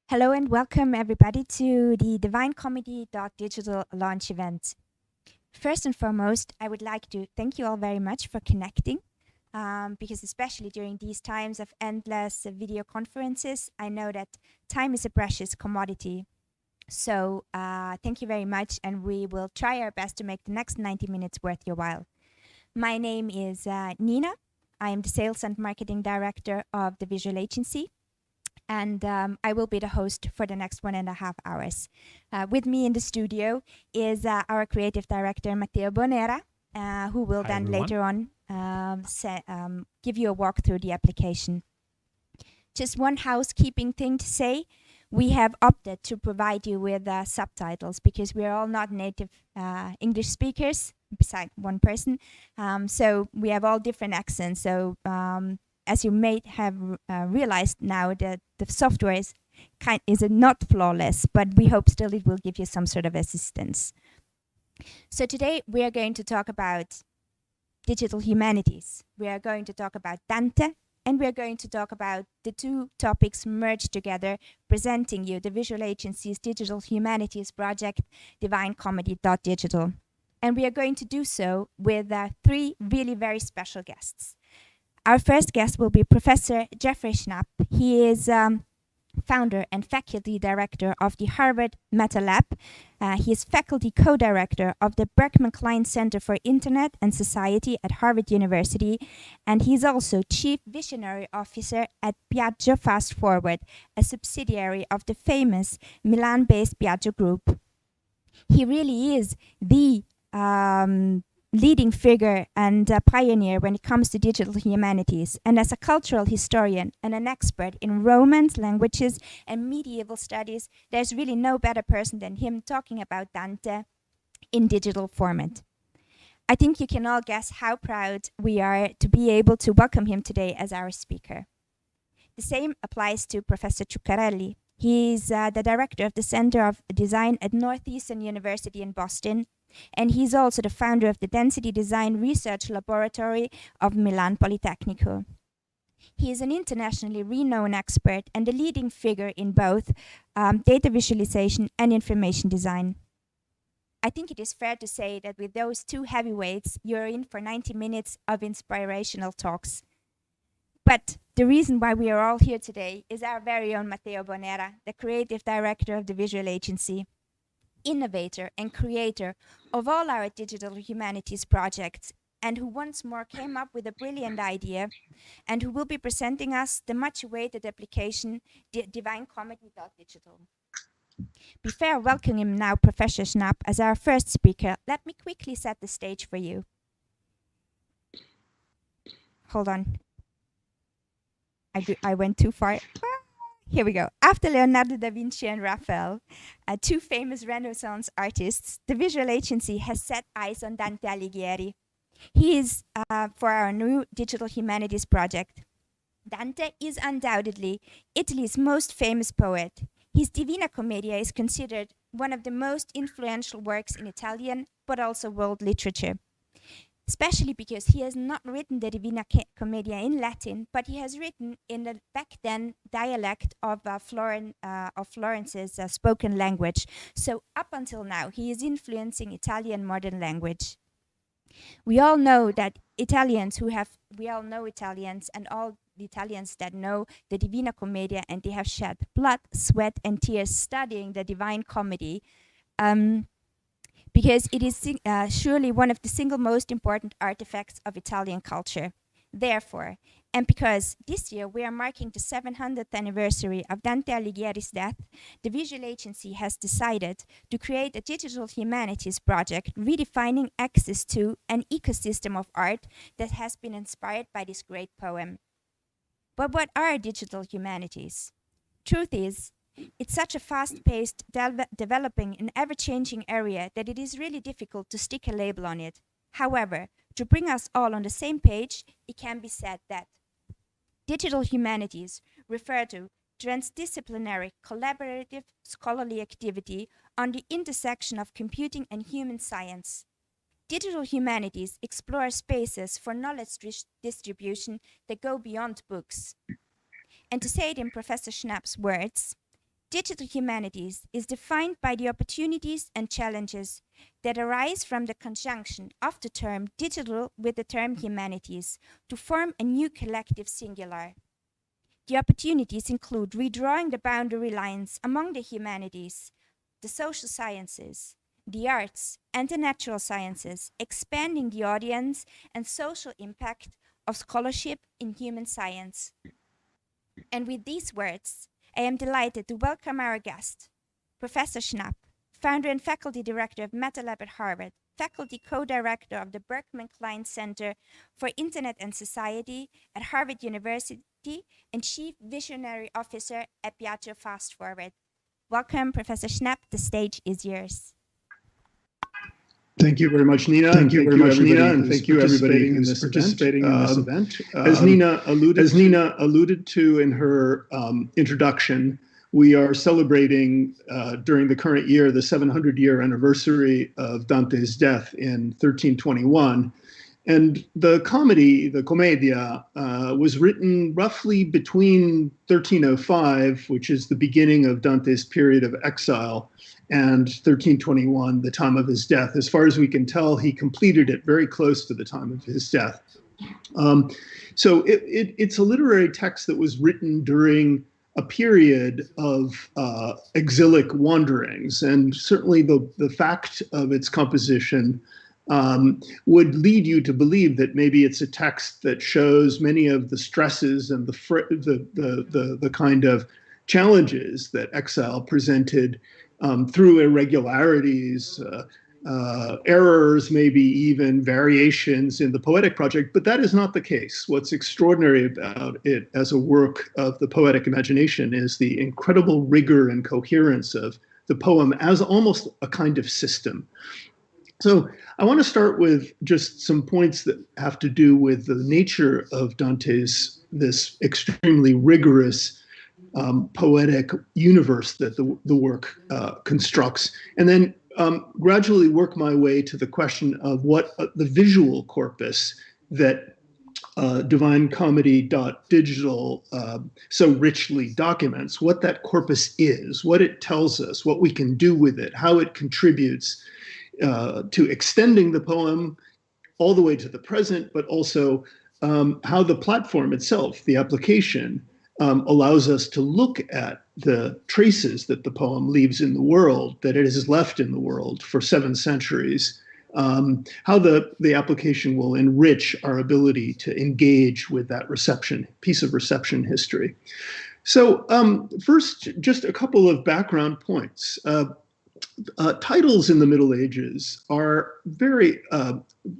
Hello and welcome everybody to the DivineComedy.digital launch event. First and foremost, I would like to thank you all very much for connecting, because especially during these times of endless video conferences, I know that time is a precious commodity. So thank you very much, and we will try our best to make the next 90 minutes worth your while. My name is Nina. I am the Sales and Marketing Director of the Visual Agency, and I will be the host for the next 1.5 hours. With me in the studio is our creative director, Matteo Bonera, who will Hi, then everyone. later on give you a walk through the application. Just one housekeeping thing to say. We have opted to provide you with subtitles because we are all not native English speakers, besides one person. So we have all different accents. So as you may have realized now, that the software is not flawless, but we hope still it will give you some sort of assistance. So today we are going to talk about digital humanities. We are going to talk about Dante, and we are going to talk about the two topics merged together, presenting you the Visual Agency's Digital Humanities project, DivineComedy.digital. And we are going to do so with three really very special guests. Our first guest will be Professor Jeffrey Schnapp. He is founder and faculty director of the Harvard Meta Lab. He is faculty co-director of the Berkman Klein Center for Internet and Society at Harvard University, and he's also chief visionary officer at Piaggio Fast Forward, a subsidiary of the famous Milan-based Piaggio Group. He really is the leading figure and pioneer when it comes to digital humanities. And as a cultural historian and an expert in Romance, languages, and medieval studies, there's really no better person than him talking about Dante in digital format. I think you can all guess how proud we are to be able to welcome him today as our speaker. The same applies to Professor Ciuccarelli. He's the director of the Center of Design at Northeastern University in Boston, and he's also the founder of the Density Design Research Laboratory of Milan Politecnico. He is an internationally renowned expert and a leading figure in both data visualization and information design. I think it is fair to say that with those two heavyweights, you're in for 90 minutes of inspirational talks. But the reason why we are all here today is our very own Matteo Bonera, the creative director of the Visual Agency, innovator and creator of all our digital humanities projects, and who once more came up with a brilliant idea, and who will be presenting us the much-awaited application, DivineComedy.digital. Before welcoming now Professor Schnapp as our first speaker, let me quickly set the stage for you. Hold on. I went too far. Here we go. After Leonardo da Vinci and Raphael, two famous Renaissance artists, the Visual Agency has set eyes on Dante Alighieri. He is, for our new digital humanities project. Dante is undoubtedly Italy's most famous poet. His Divina Commedia is considered one of the most influential works in Italian, but also world literature. Especially because he has not written the Divina Commedia in Latin, but he has written in the back then dialect of Florence's spoken language. So up until now, he is influencing Italian modern language. We all know that Italians and all the Italians that know the Divina Commedia, and they have shed blood, sweat, and tears studying the Divine Comedy. Because it is surely one of the single most important artifacts of Italian culture. Therefore, and because this year we are marking the 700th anniversary of Dante Alighieri's death, the Visual Agency has decided to create a digital humanities project redefining access to an ecosystem of art that has been inspired by this great poem. But what are digital humanities? Truth is, it's such a fast-paced, developing and ever-changing area that it is really difficult to stick a label on it. However, to bring us all on the same page, it can be said that digital humanities refer to transdisciplinary, collaborative, scholarly activity on the intersection of computing and human science. Digital humanities explore spaces for knowledge distribution that go beyond books. And to say it in Professor Schnapp's words, Digital humanities is defined by the opportunities and challenges that arise from the conjunction of the term digital with the term humanities to form a new collective singular. The opportunities include redrawing the boundary lines among the humanities, the social sciences, the arts, and the natural sciences, expanding the audience and social impact of scholarship in human science. And with these words, I am delighted to welcome our guest, Professor Schnapp, founder and faculty director of MetaLab at Harvard, faculty co-director of the Berkman Klein Center for Internet and Society at Harvard University, and chief visionary officer at Piaggio Fast Forward. Welcome, Professor Schnapp. The stage is yours. Thank you very much, Nina. Thank you very much, Nina, and thank you everybody who's participating in this event. As Nina alluded to in her introduction, we are celebrating during the current year the 700-year anniversary of Dante's death in 1321. And the comedy, the Commedia, was written roughly between 1305, which is the beginning of Dante's period of exile, and 1321, the time of his death. As far as we can tell, he completed it very close to the time of his death. So it's a literary text that was written during a period of exilic wanderings, and certainly the fact of its composition would lead you to believe that maybe it's a text that shows many of the stresses and the kind of challenges that exile presented through irregularities, errors, maybe even variations in the poetic project, but that is not the case. What's extraordinary about it as a work of the poetic imagination is the incredible rigor and coherence of the poem as almost a kind of system. So I want to start with just some points that have to do with the nature of Dante's, this extremely rigorous poetic universe that the work constructs, and then gradually work my way to the question of what the visual corpus that DivineComedy.digital so richly documents, what that corpus is, what it tells us, what we can do with it, how it contributes to extending the poem all the way to the present, but also how the platform itself, the application, allows us to look at the traces that the poem leaves in the world, that it has left in the world for 7 centuries, how the application will enrich our ability to engage with that piece of reception history. So first, just a couple of background points. Titles in the Middle Ages are very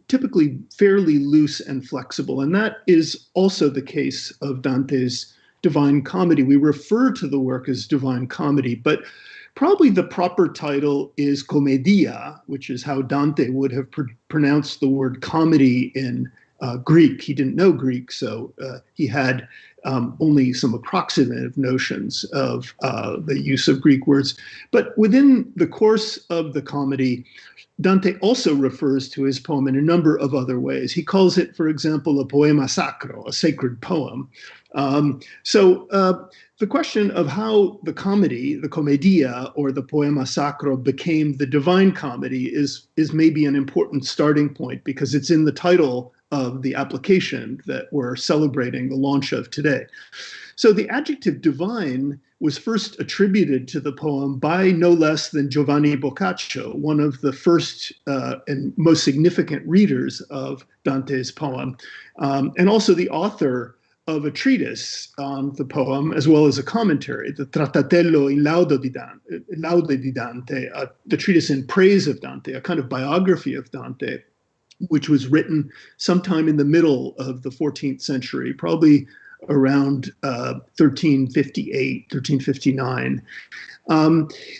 typically fairly loose and flexible, and that is also the case of Dante's Divine Comedy. We refer to the work as Divine Comedy, but probably the proper title is Commedia, which is how Dante would have pronounced the word comedy in Greek. He didn't know Greek, so he had only some approximate notions of the use of Greek words. But within the course of the comedy, Dante also refers to his poem in a number of other ways. He calls it, for example, a poema sacro, a sacred poem. The question of how the comedy, the commedia, or the poema sacro became the Divine Comedy is maybe an important starting point, because it's in the title of the application that we're celebrating the launch of today. So the adjective divine was first attributed to the poem by no less than Giovanni Boccaccio, one of the first and most significant readers of Dante's poem, and also the author of a treatise on the poem, as well as a commentary, the Trattatello in laude di Dante, the treatise in praise of Dante, a kind of biography of Dante, which was written sometime in the middle of the 14th century, probably around 1358, 1359.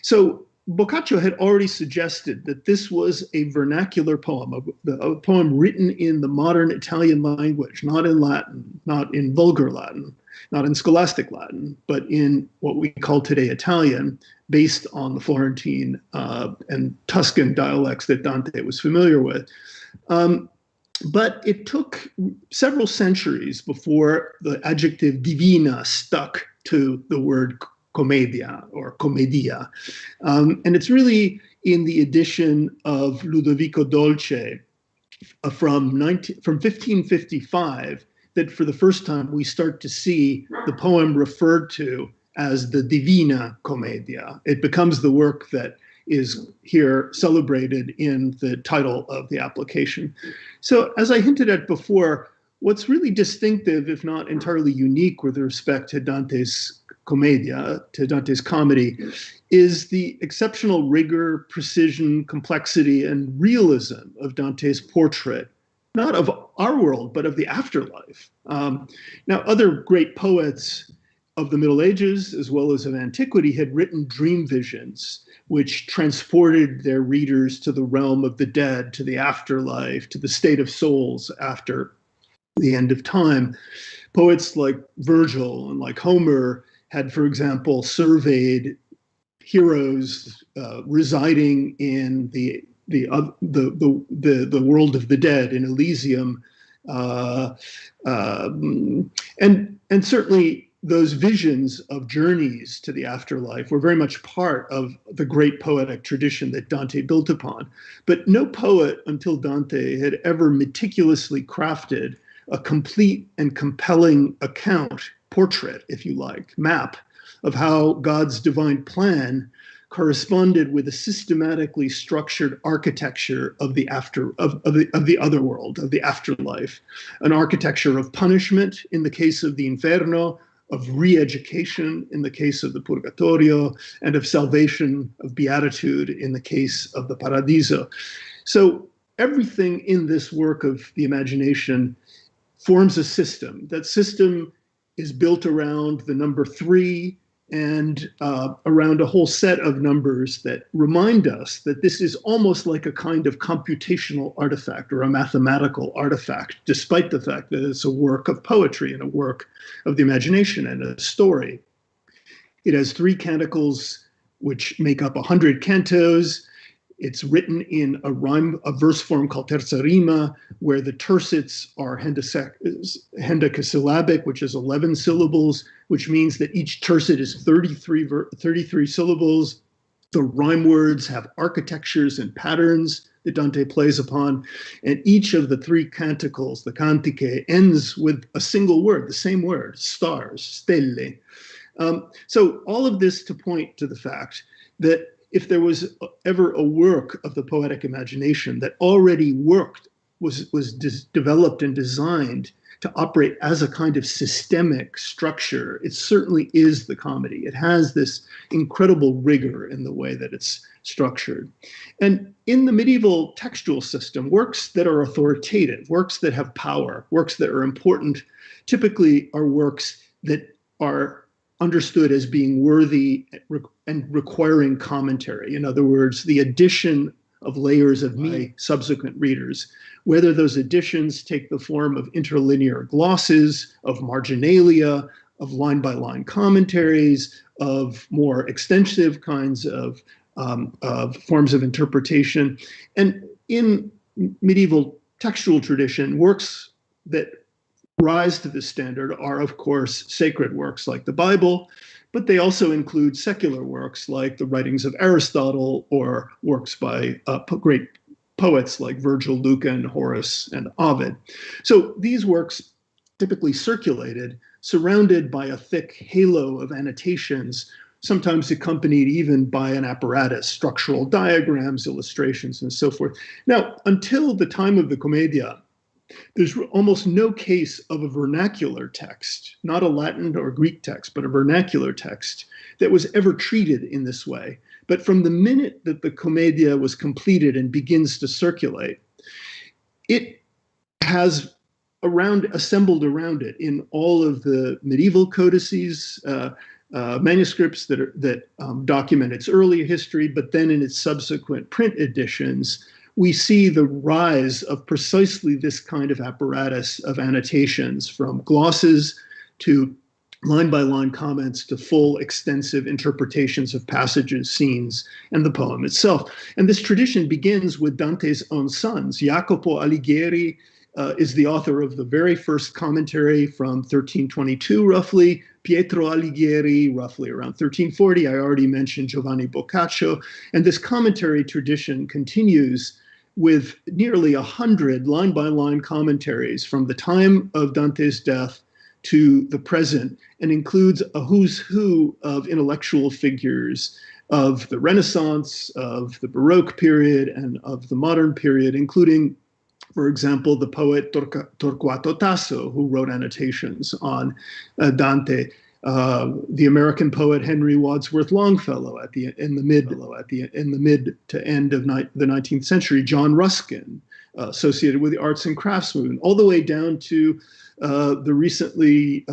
So Boccaccio had already suggested that this was a vernacular poem, a poem written in the modern Italian language, not in Latin, not in vulgar Latin, not in scholastic Latin, but in what we call today Italian, based on the Florentine and Tuscan dialects that Dante was familiar with. But it took several centuries before the adjective divina stuck to the word commedia or commedia. And it's really in the edition of Ludovico Dolce from 1555 that for the first time we start to see the poem referred to as the Divina Commedia. It becomes the work that is here celebrated in the title of the application. So as I hinted at before, what's really distinctive, if not entirely unique with respect to Dante's Commedia, to Dante's comedy, is the exceptional rigor, precision, complexity, and realism of Dante's portrait, not of our world, but of the afterlife. Now, other great poets of the Middle Ages, as well as of antiquity, had written dream visions, which transported their readers to the realm of the dead, to the afterlife, to the state of souls after the end of time. Poets like Virgil and like Homer had, for example, surveyed heroes residing in the world of the dead in Elysium, and certainly those visions of journeys to the afterlife were very much part of the great poetic tradition that Dante built upon. But no poet until Dante had ever meticulously crafted a complete and compelling account, portrait, if you like, map of how God's divine plan corresponded with a systematically structured architecture of the other world, of the afterlife, an architecture of punishment in the case of the Inferno, of re-education in the case of the Purgatorio, and of salvation, of beatitude in the case of the Paradiso. So everything in this work of the imagination forms a system. That system is built around the number 3 and around a whole set of numbers that remind us that this is almost like a kind of computational artifact or a mathematical artifact, despite the fact that it's a work of poetry and a work of the imagination and a story. It has 3 canticles, which make up 100 cantos. It's written in a verse form called terza rima, where the tercets are hendecasyllabic, which is 11 syllables, which means that each tercet is 33 syllables. The rhyme words have architectures and patterns that Dante plays upon, and each of the 3 canticles, the cantiche, ends with a single word, the same word, stars, stelle. So all of this to point to the fact that if there was ever a work of the poetic imagination that already was developed and designed to operate as a kind of systemic structure, it certainly is the comedy. It has this incredible rigor in the way that it's structured. And in the medieval textual system, works that are authoritative, works that have power, works that are important, typically are works that are understood as being worthy and requiring commentary. In other words, the addition of layers of meaning subsequent readers, whether those additions take the form of interlinear glosses, of marginalia, of line-by-line commentaries, of more extensive kinds of forms of interpretation. And in medieval textual tradition, works that rise to this standard are, of course, sacred works like the Bible, but they also include secular works like the writings of Aristotle or works by great poets like Virgil, Lucan, Horace, and Ovid. So these works typically circulated, surrounded by a thick halo of annotations, sometimes accompanied even by an apparatus, structural diagrams, illustrations, and so forth. Now, until the time of the Commedia, there's almost no case of a vernacular text, not a Latin or Greek text, but a vernacular text that was ever treated in this way. But from the minute that the Commedia was completed and begins to circulate, it has assembled around it in all of the medieval codices, manuscripts that document its early history, but then in its subsequent print editions, we see the rise of precisely this kind of apparatus of annotations, from glosses to line-by-line comments to full extensive interpretations of passages, scenes, and the poem itself. And this tradition begins with Dante's own sons, Jacopo Alighieri, is the author of the very first commentary from 1322, roughly. Pietro Alighieri, roughly around 1340. I already mentioned Giovanni Boccaccio. And this commentary tradition continues with nearly 100 line-by-line commentaries from the time of Dante's death to the present, and includes a who's who of intellectual figures of the Renaissance, of the Baroque period, and of the modern period, including, for example, the poet Torquato Tasso, who wrote annotations on Dante, the American poet Henry Wadsworth Longfellow in the mid to end of the 19th century, John Ruskin, associated with the arts and crafts movement, all the way down to the recently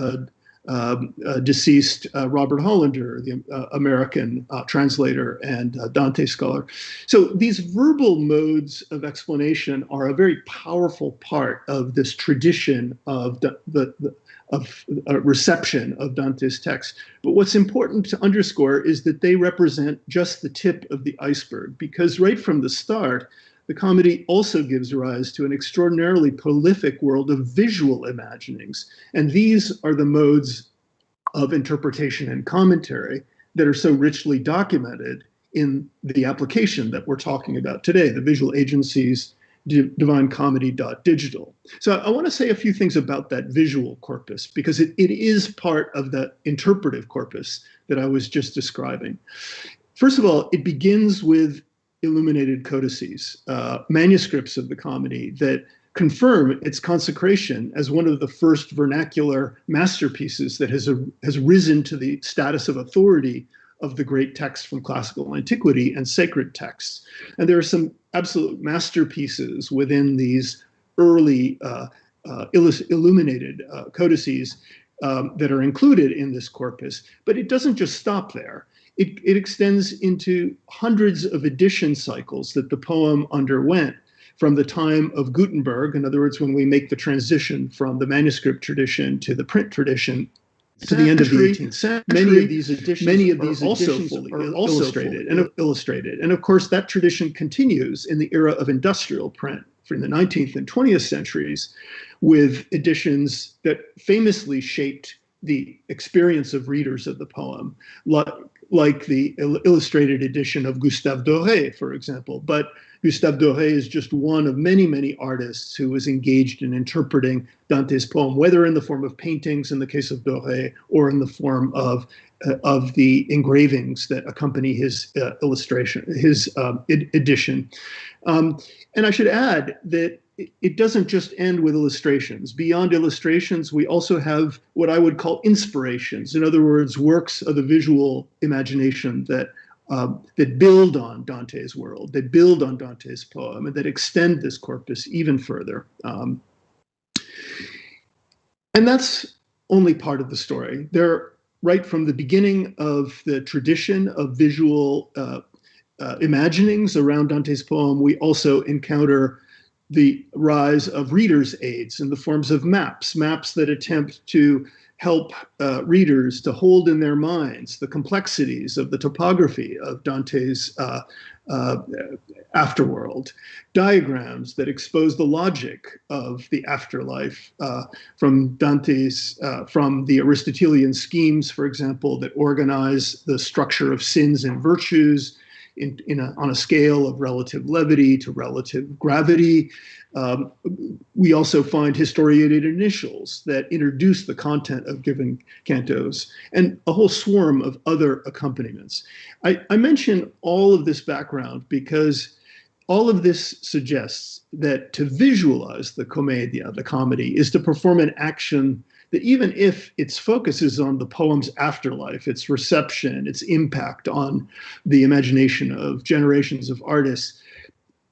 deceased Robert Hollander, the American translator and Dante scholar. So these verbal modes of explanation are a very powerful part of this tradition of reception of Dante's text. But what's important to underscore is that they represent just the tip of the iceberg, because right from the start, the comedy also gives rise to an extraordinarily prolific world of visual imaginings. And these are the modes of interpretation and commentary that are so richly documented in the application that we're talking about today, the visual agencies, DivineComedy.digital. So I want to say a few things about that visual corpus, because it is part of that interpretive corpus that I was just describing. First of all, it begins with illuminated codices, manuscripts of the comedy that confirm its consecration as one of the first vernacular masterpieces that has risen to the status of authority of the great texts from classical antiquity and sacred texts. And there are some absolute masterpieces within these early illuminated codices that are included in this corpus. But it doesn't just stop there. It extends into hundreds of edition cycles that the poem underwent from the time of Gutenberg, in other words, when we make the transition from the manuscript tradition to the print tradition, to the end of the 18th century. Many of these editions are also fully illustrated. And of course, that tradition continues in the era of industrial print from the 19th and 20th centuries, with editions that famously shaped the experience of readers of the poem, like the illustrated edition of Gustave Doré, for example. But Gustave Doré is just one of many, many artists who was engaged in interpreting Dante's poem, whether in the form of paintings in the case of Doré, or in the form of the engravings that accompany his edition. And I should add that it doesn't just end with illustrations. Beyond illustrations, we also have what I would call inspirations. In other words, works of the visual imagination that build on Dante's world, that build on Dante's poem, and that extend this corpus even further. And that's only part of the story. Right from the beginning of the tradition of visual imaginings around Dante's poem, we also encounter the rise of readers' aids in the forms of maps that attempt to help readers to hold in their minds the complexities of the topography of Dante's afterworld, diagrams that expose the logic of the afterlife from the Aristotelian schemes, for example, that organize the structure of sins and virtues on a scale of relative levity to relative gravity. We also find historiated initials that introduce the content of given cantos, and a whole swarm of other accompaniments. I mention all of this background because all of this suggests that to visualize the commedia, the comedy, is to perform an action that, even if its focus is on the poem's afterlife, its reception, its impact on the imagination of generations of artists,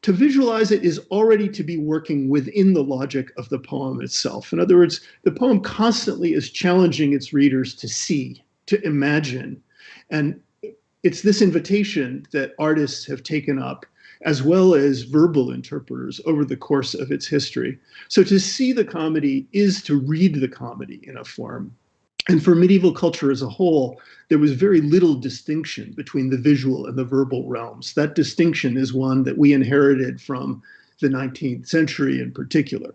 to visualize it is already to be working within the logic of the poem itself. In other words, the poem constantly is challenging its readers to see, to imagine. And it's this invitation that artists have taken up, as well as verbal interpreters, over the course of its history. So to see the comedy is to read the comedy in a form. And for medieval culture as a whole, there was very little distinction between the visual and the verbal realms. That distinction is one that we inherited from the 19th century in particular.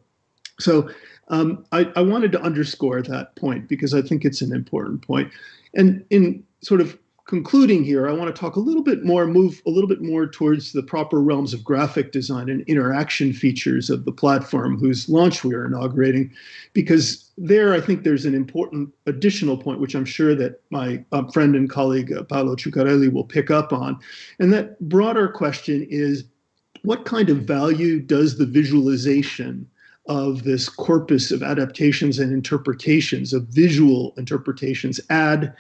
So I wanted to underscore that point because I think it's an important point. And in sort of concluding here, I want to talk a little bit more, move a little bit more towards the proper realms of graphic design and interaction features of the platform whose launch we are inaugurating, because there I think there's an important additional point, which I'm sure that my friend and colleague Paolo Ciuccarelli will pick up on. And that broader question is, what kind of value does the visualization of this corpus of adaptations and interpretations, of visual interpretations, add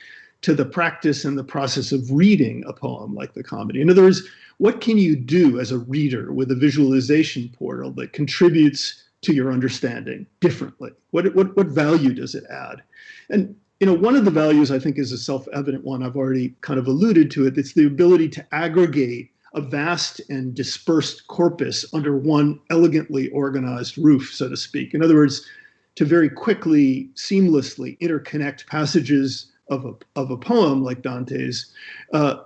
to the practice and the process of reading a poem like the comedy? In other words, what can you do as a reader with a visualization portal that contributes to your understanding differently? What value does it add? And one of the values I think is a self-evident one. I've already kind of alluded to it. It's the ability to aggregate a vast and dispersed corpus under one elegantly organized roof, so to speak. In other words, to very quickly, seamlessly interconnect passages of a poem like Dante's, a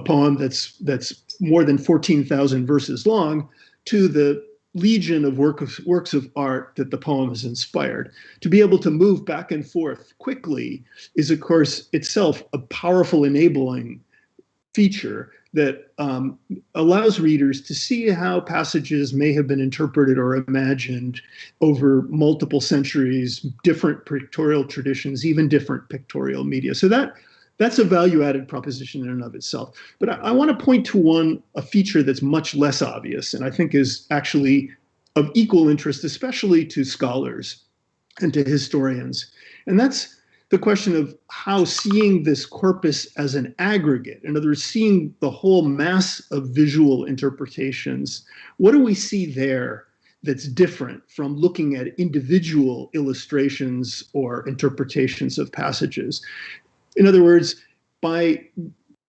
poem that's more than 14,000 verses long, to the legion of works of art that the poem has inspired. To be able to move back and forth quickly is, of course, itself a powerful enabling feature that allows readers to see how passages may have been interpreted or imagined over multiple centuries, different pictorial traditions, even different pictorial media. So that's a value-added proposition in and of itself. But I want to point to a feature that's much less obvious, and I think is actually of equal interest, especially to scholars and to historians. And that's the question of how seeing this corpus as an aggregate, in other words, seeing the whole mass of visual interpretations, what do we see there that's different from looking at individual illustrations or interpretations of passages? In other words, by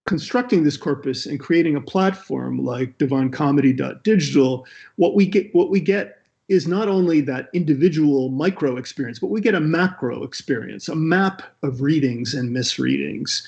constructing this corpus and creating a platform like DivineComedy.digital, what we get is not only that individual micro experience, but we get a macro experience, a map of readings and misreadings.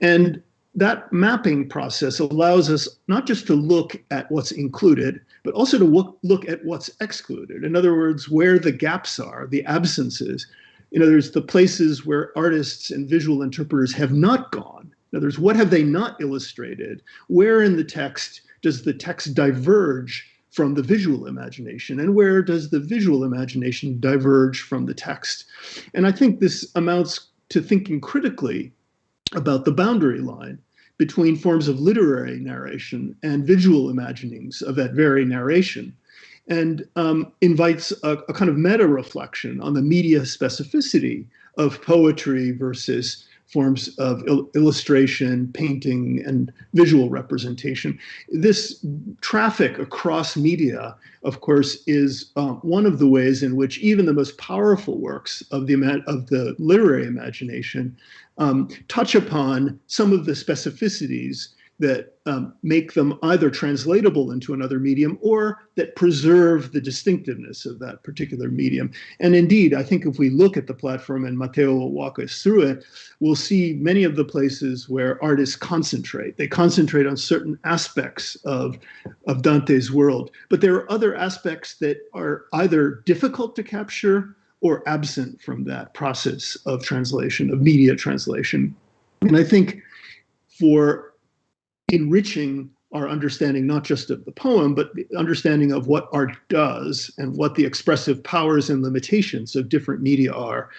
And that mapping process allows us not just to look at what's included, but also to look at what's excluded. In other words, where the gaps are, the absences. In other words, the places where artists and visual interpreters have not gone. In other words, what have they not illustrated? Where in the text does the text diverge from the visual imagination, and where does the visual imagination diverge from the text? And I think this amounts to thinking critically about the boundary line between forms of literary narration and visual imaginings of that very narration, and invites a kind of meta-reflection on the media specificity of poetry versus forms of illustration, painting, and visual representation. This traffic across media, of course, is one of the ways in which even the most powerful works of the literary imagination touch upon some of the specificities that make them either translatable into another medium or that preserve the distinctiveness of that particular medium. And indeed, I think if we look at the platform, and Matteo will walk us through it, we'll see many of the places where artists concentrate. They concentrate on certain aspects of Dante's world, but there are other aspects that are either difficult to capture or absent from that process of translation, of media translation. And I think for enriching our understanding not just of the poem, but the understanding of what art does and what the expressive powers and limitations of different media are.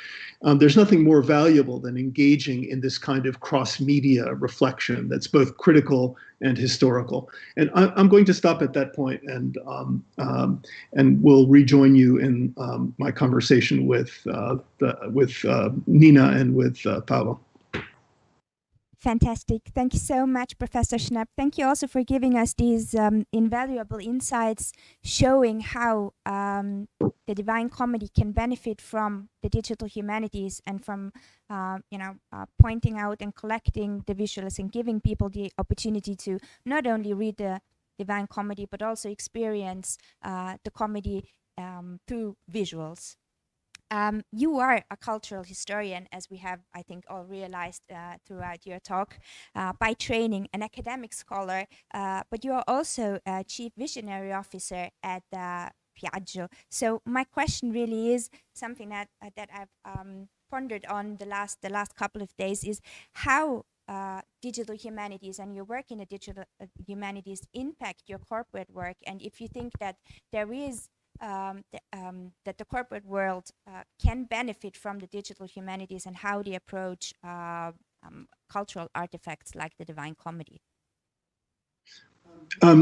There's nothing more valuable than engaging in this kind of cross-media reflection that's both critical and historical. And I'm going to stop at that point, and we'll rejoin you in my conversation with Nina and with Paolo. Fantastic. Thank you so much, Professor Schnapp. Thank you also for giving us these invaluable insights showing how the Divine Comedy can benefit from the digital humanities and from pointing out and collecting the visuals and giving people the opportunity to not only read the Divine Comedy, but also experience the comedy through visuals. You are a cultural historian, as we have, I think, all realized throughout your talk, by training, an academic scholar, but you are also a chief visionary officer at the Piaggio. So my question really is something that I've pondered on the last couple of days is how digital humanities and your work in the digital humanities impact your corporate work, and if you think that there is that the corporate world can benefit from the digital humanities and how they approach cultural artifacts like the Divine Comedy.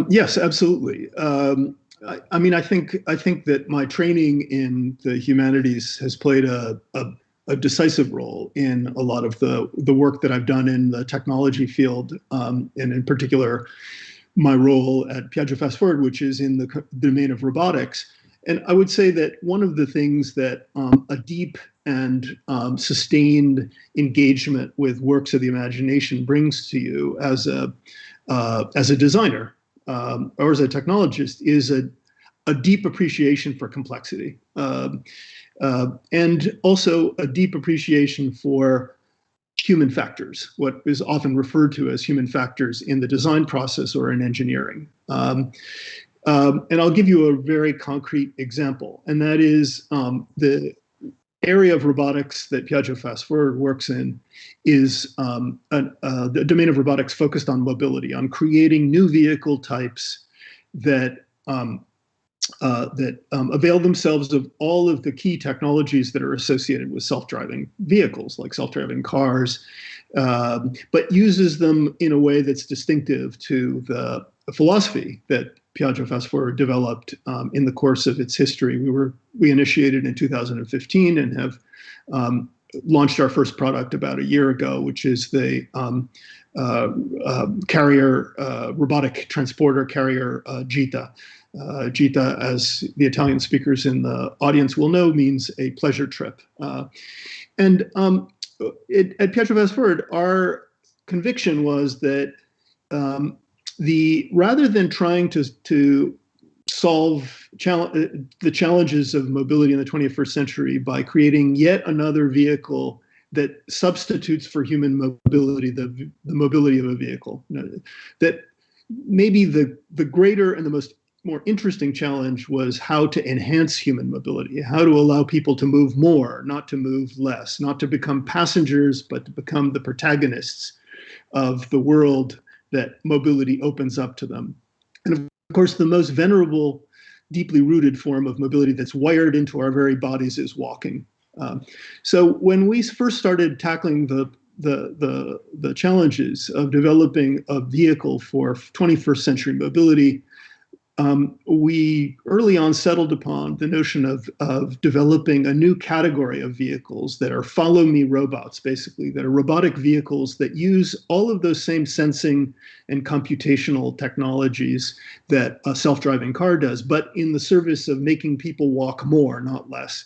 Yes, absolutely. I mean, I think that my training in the humanities has played a decisive role in a lot of the work that I've done in the technology field, and in particular, my role at Piaggio Fast Forward, which is in the domain of robotics. And I would say that one of the things that a deep and sustained engagement with works of the imagination brings to you as a designer or as a technologist is a deep appreciation for complexity, and also a deep appreciation for human factors, what is often referred to as human factors in the design process or in engineering. And I'll give you a very concrete example, and that is the area of robotics that Piaggio Fast Forward works in is the domain of robotics focused on mobility, on creating new vehicle types that avail themselves of all of the key technologies that are associated with self-driving vehicles, like self-driving cars, but uses them in a way that's distinctive to the philosophy that Piaggio Fast Forward developed in the course of its history. We initiated in 2015 and have launched our first product about a year ago, which is the robotic transporter carrier Gita. Gita, as the Italian speakers in the audience will know, means a pleasure trip. And at Piaggio Fast Forward, our conviction was that rather than trying to solve the challenges of mobility in the 21st century by creating yet another vehicle that substitutes for human mobility, the mobility of a vehicle, that maybe the greater and the more interesting challenge was how to enhance human mobility, how to allow people to move more, not to move less, not to become passengers, but to become the protagonists of the world that mobility opens up to them. And of course, the most venerable, deeply rooted form of mobility that's wired into our very bodies is walking. So when we first started tackling the challenges of developing a vehicle for 21st century mobility, we early on settled upon the notion of developing a new category of vehicles that are follow-me robots, basically, that are robotic vehicles that use all of those same sensing and computational technologies that a self-driving car does, but in the service of making people walk more, not less.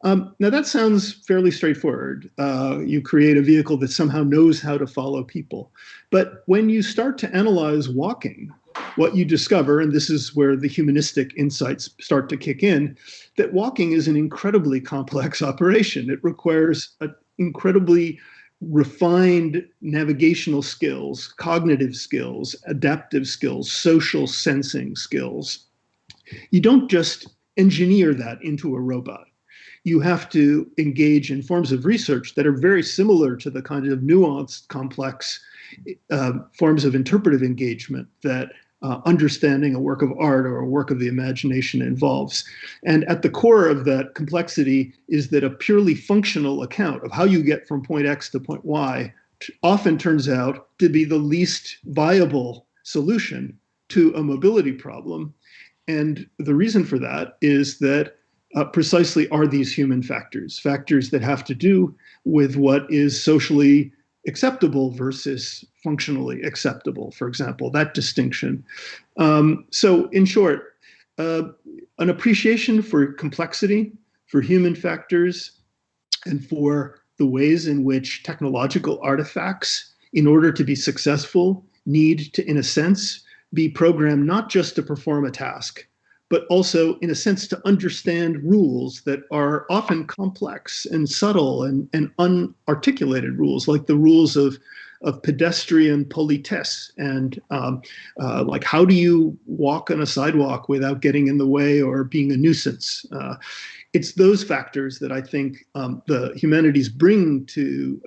Now that sounds fairly straightforward. You create a vehicle that somehow knows how to follow people. But when you start to analyze walking, what you discover, and this is where the humanistic insights start to kick in, that walking is an incredibly complex operation. It requires incredibly refined navigational skills, cognitive skills, adaptive skills, social sensing skills. You don't just engineer that into a robot. You have to engage in forms of research that are very similar to the kind of nuanced, complex forms of interpretive engagement that understanding a work of art or a work of the imagination involves. And at the core of that complexity is that a purely functional account of how you get from point X to point Y often turns out to be the least viable solution to a mobility problem. And the reason for that is that precisely are these human factors that have to do with what is socially acceptable versus functionally acceptable, for example, that distinction. So in short, an appreciation for complexity, for human factors, and for the ways in which technological artifacts, in order to be successful, need to, in a sense, be programmed not just to perform a task, but also, in a sense, to understand rules that are often complex and subtle and unarticulated rules, like the rules of pedestrian politesse and like how do you walk on a sidewalk without getting in the way or being a nuisance. It's those factors that I think the humanities bring to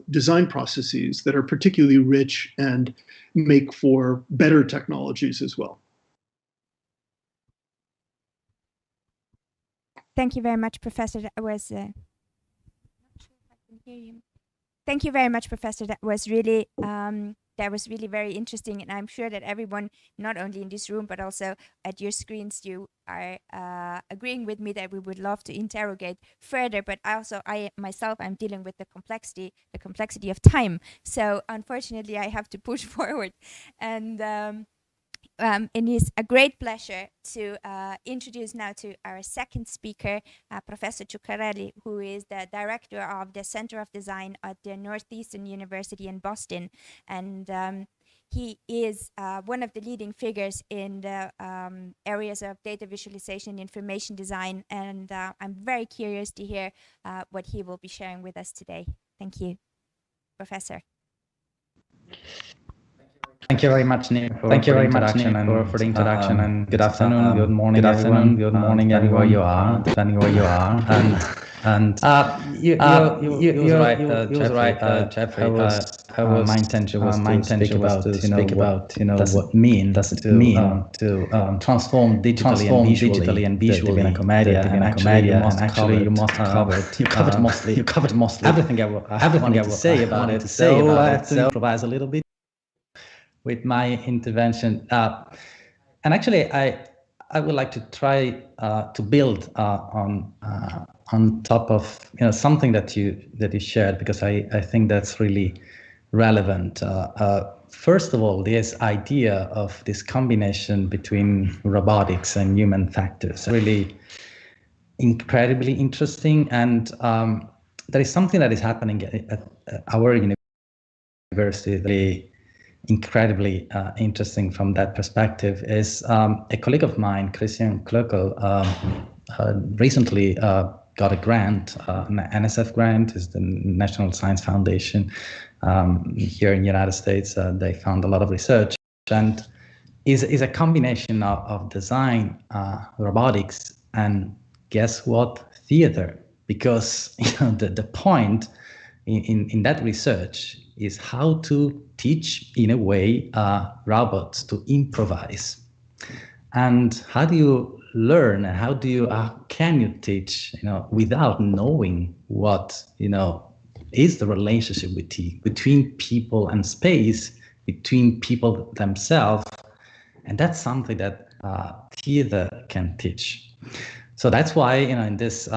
design processes that are particularly rich and make for better technologies as well. Thank you very much, Professor. That was Thank you very much, Professor. That was really very interesting, and I'm sure that everyone, not only in this room but also at your screens, you are agreeing with me that we would love to interrogate further. But also, I'm dealing with the complexity of time. So unfortunately, I have to push forward, and it is a great pleasure to introduce now to our second speaker, Professor Ciuccarelli, who is the director of the Center of Design at the Northeastern University in Boston. And he is one of the leading figures in the areas of data visualization, information design, and I'm very curious to hear what he will be sharing with us today. Thank you, Professor. Thank you very much, Nick, for the introduction and good afternoon, good morning, everyone, depending where you are, and you was right, Jeffrey. My intention was to speak about what does it mean to transform digitally and visually the DivineComedy, and actually you covered mostly everything I wanted to say about it. So I have to improvise a little bit with my intervention, and actually, I would like to try to build on top of something that you shared, because I think that's really relevant. First of all, this idea of this combination between robotics and human factors, really incredibly interesting, and there is something that is happening at our university. Incredibly interesting from that perspective is a colleague of mine, Christian Klöckel, recently got a grant, an NSF grant, is the National Science Foundation here in the United States. They found a lot of research, and is a combination of design, robotics, and guess what, theater, because the point in that research is how to teach, in a way, robots to improvise. And how do you learn, and how can you teach, without knowing what, is the relationship between people and space, between people themselves? And that's something that theater can teach. So that's why, in this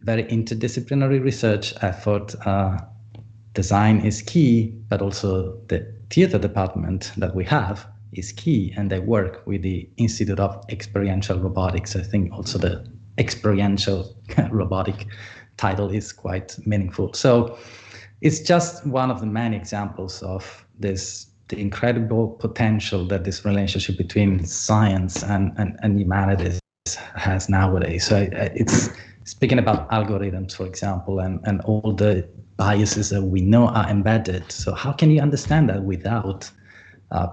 very interdisciplinary research effort, design is key, but also the theater department that we have is key, and they work with the Institute of Experiential Robotics. I think also the experiential robotic title is quite meaningful. So it's just one of the many examples of the incredible potential that this relationship between science and humanities has nowadays. So it's speaking about algorithms, for example, and all the biases that we know are embedded. So how can you understand that without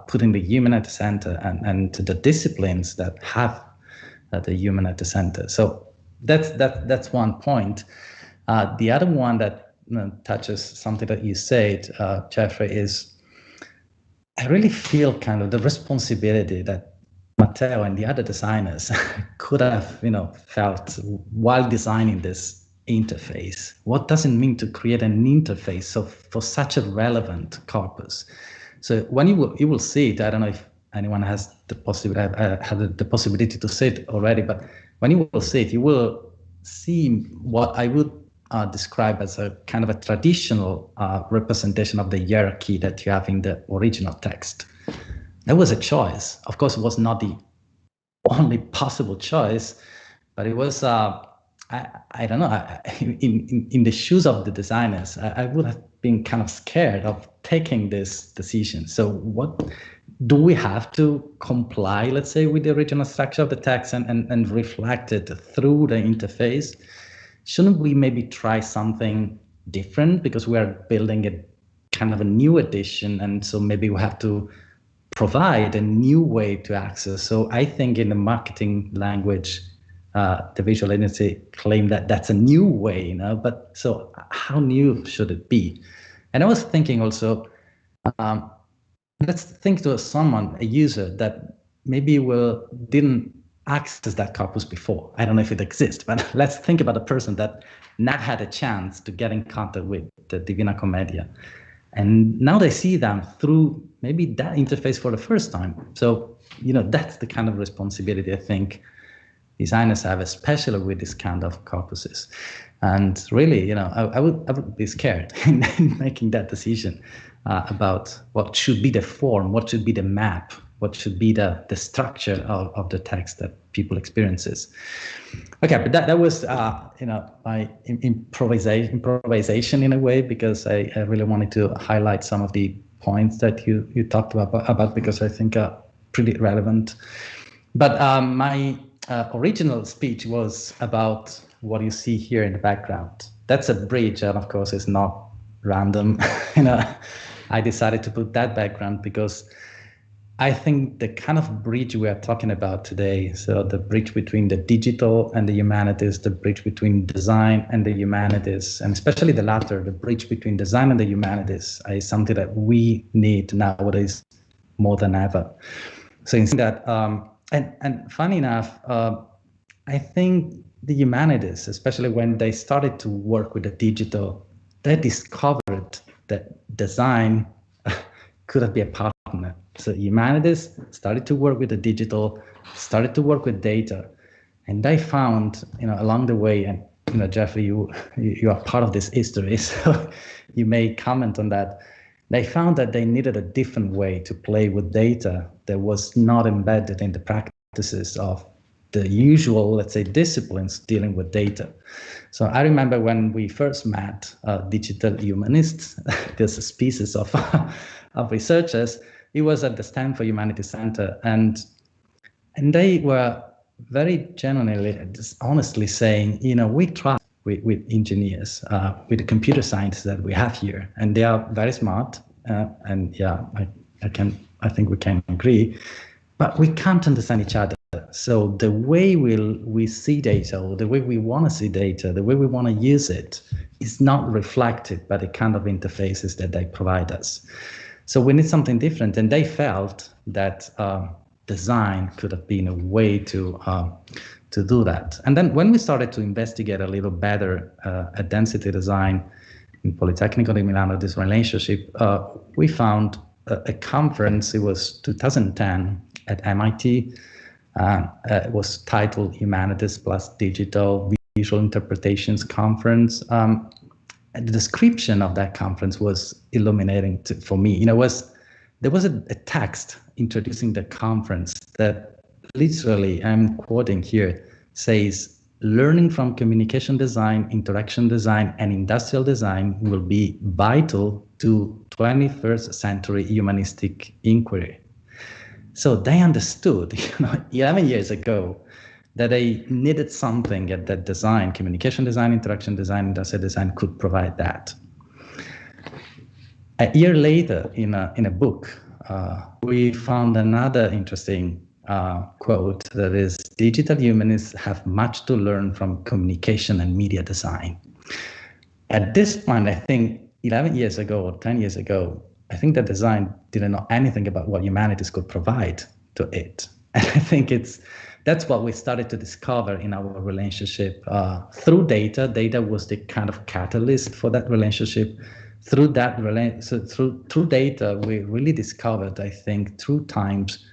putting the human at the center and the disciplines that have the human at the center? So that's one point. The other one that touches something that you said, Jeffrey, is I really feel kind of the responsibility that Matteo and the other designers could have, felt while designing this interface. What does it mean to create an interface for such a relevant corpus? So when you will see it, I don't know if anyone has the possibility, had the possibility to see it already, but when you will see it, you will see what I would describe as a kind of a traditional representation of the hierarchy that you have in the original text. That was a choice. Of course, it was not the only possible choice, but it was, I don't know, in the shoes of the designers, I would have been kind of scared of taking this decision. So what do we have to comply, let's say, with the original structure of the text and reflect it through the interface? Shouldn't we maybe try something different, because we are building a kind of a new edition, and so maybe we have to provide a new way to access. So I think in the marketing language, the visual agency claim that that's a new way, but so how new should it be? And I was thinking also, let's think to someone, a user that maybe didn't access that corpus before. I don't know if it exists, but let's think about a person that not had a chance to get in contact with the Divina Commedia. And now they see them through maybe that interface for the first time. So, that's the kind of responsibility I think designers have, especially with this kind of corpuses. And really, I would be scared in making that decision about what should be the form, what should be the map, what should be the structure of the text that people experiences. Okay, but that was my improvisation in a way, because I really wanted to highlight some of the points that you talked about because I think are pretty relevant. But my original speech was about what you see here in the background. That's a bridge, and of course it's not random. I decided to put that background because I think the kind of bridge we are talking about today, so the bridge between the digital and the humanities, the bridge between design and the humanities, and especially the latter, the bridge between design and the humanities, is something that we need nowadays more than ever. So in that, and funny enough, I think the humanities, especially when they started to work with the digital, they discovered that design could be a partner. So humanities started to work with the digital, started to work with data, and they found, along the way, and Jeffrey, you are part of this history, so you may comment on that. They found that they needed a different way to play with data that was not embedded in the practices of the usual, let's say, disciplines dealing with data. So I remember when we first met digital humanists, this species of researchers. It was at the Stanford Humanities Center, and they were very genuinely, just honestly saying, we trust with engineers, with the computer scientists that we have here, and they are very smart, and yeah, I think we can agree, but we can't understand each other. So the way we see data, or the way we want to see data, the way we want to use it, is not reflected by the kind of interfaces that they provide us. So we need something different, and they felt that design could have been a way to do that. And then when we started to investigate a little better at density design in Politecnico di Milano, this relationship, we found a conference. It was 2010 at MIT. It was titled Humanities plus Digital Visual Interpretations Conference. And the description of that conference was illuminating for me. There was a text introducing the conference that literally, I'm quoting here, says, "Learning from communication design, interaction design, and industrial design will be vital to 21st century humanistic inquiry." So they understood, 11 years ago, that they needed something that design, communication design, interaction design, industrial design could provide that. A year later, in a book, we found another interesting quote that is, "Digital humanists have much to learn from communication and media design." At this point, I think 11 years ago or 10 years ago, I think that design didn't know anything about what humanities could provide to it. And I think that's what we started to discover in our relationship through data. Data was the kind of catalyst for that relationship. Through data, we really discovered, I think, through times,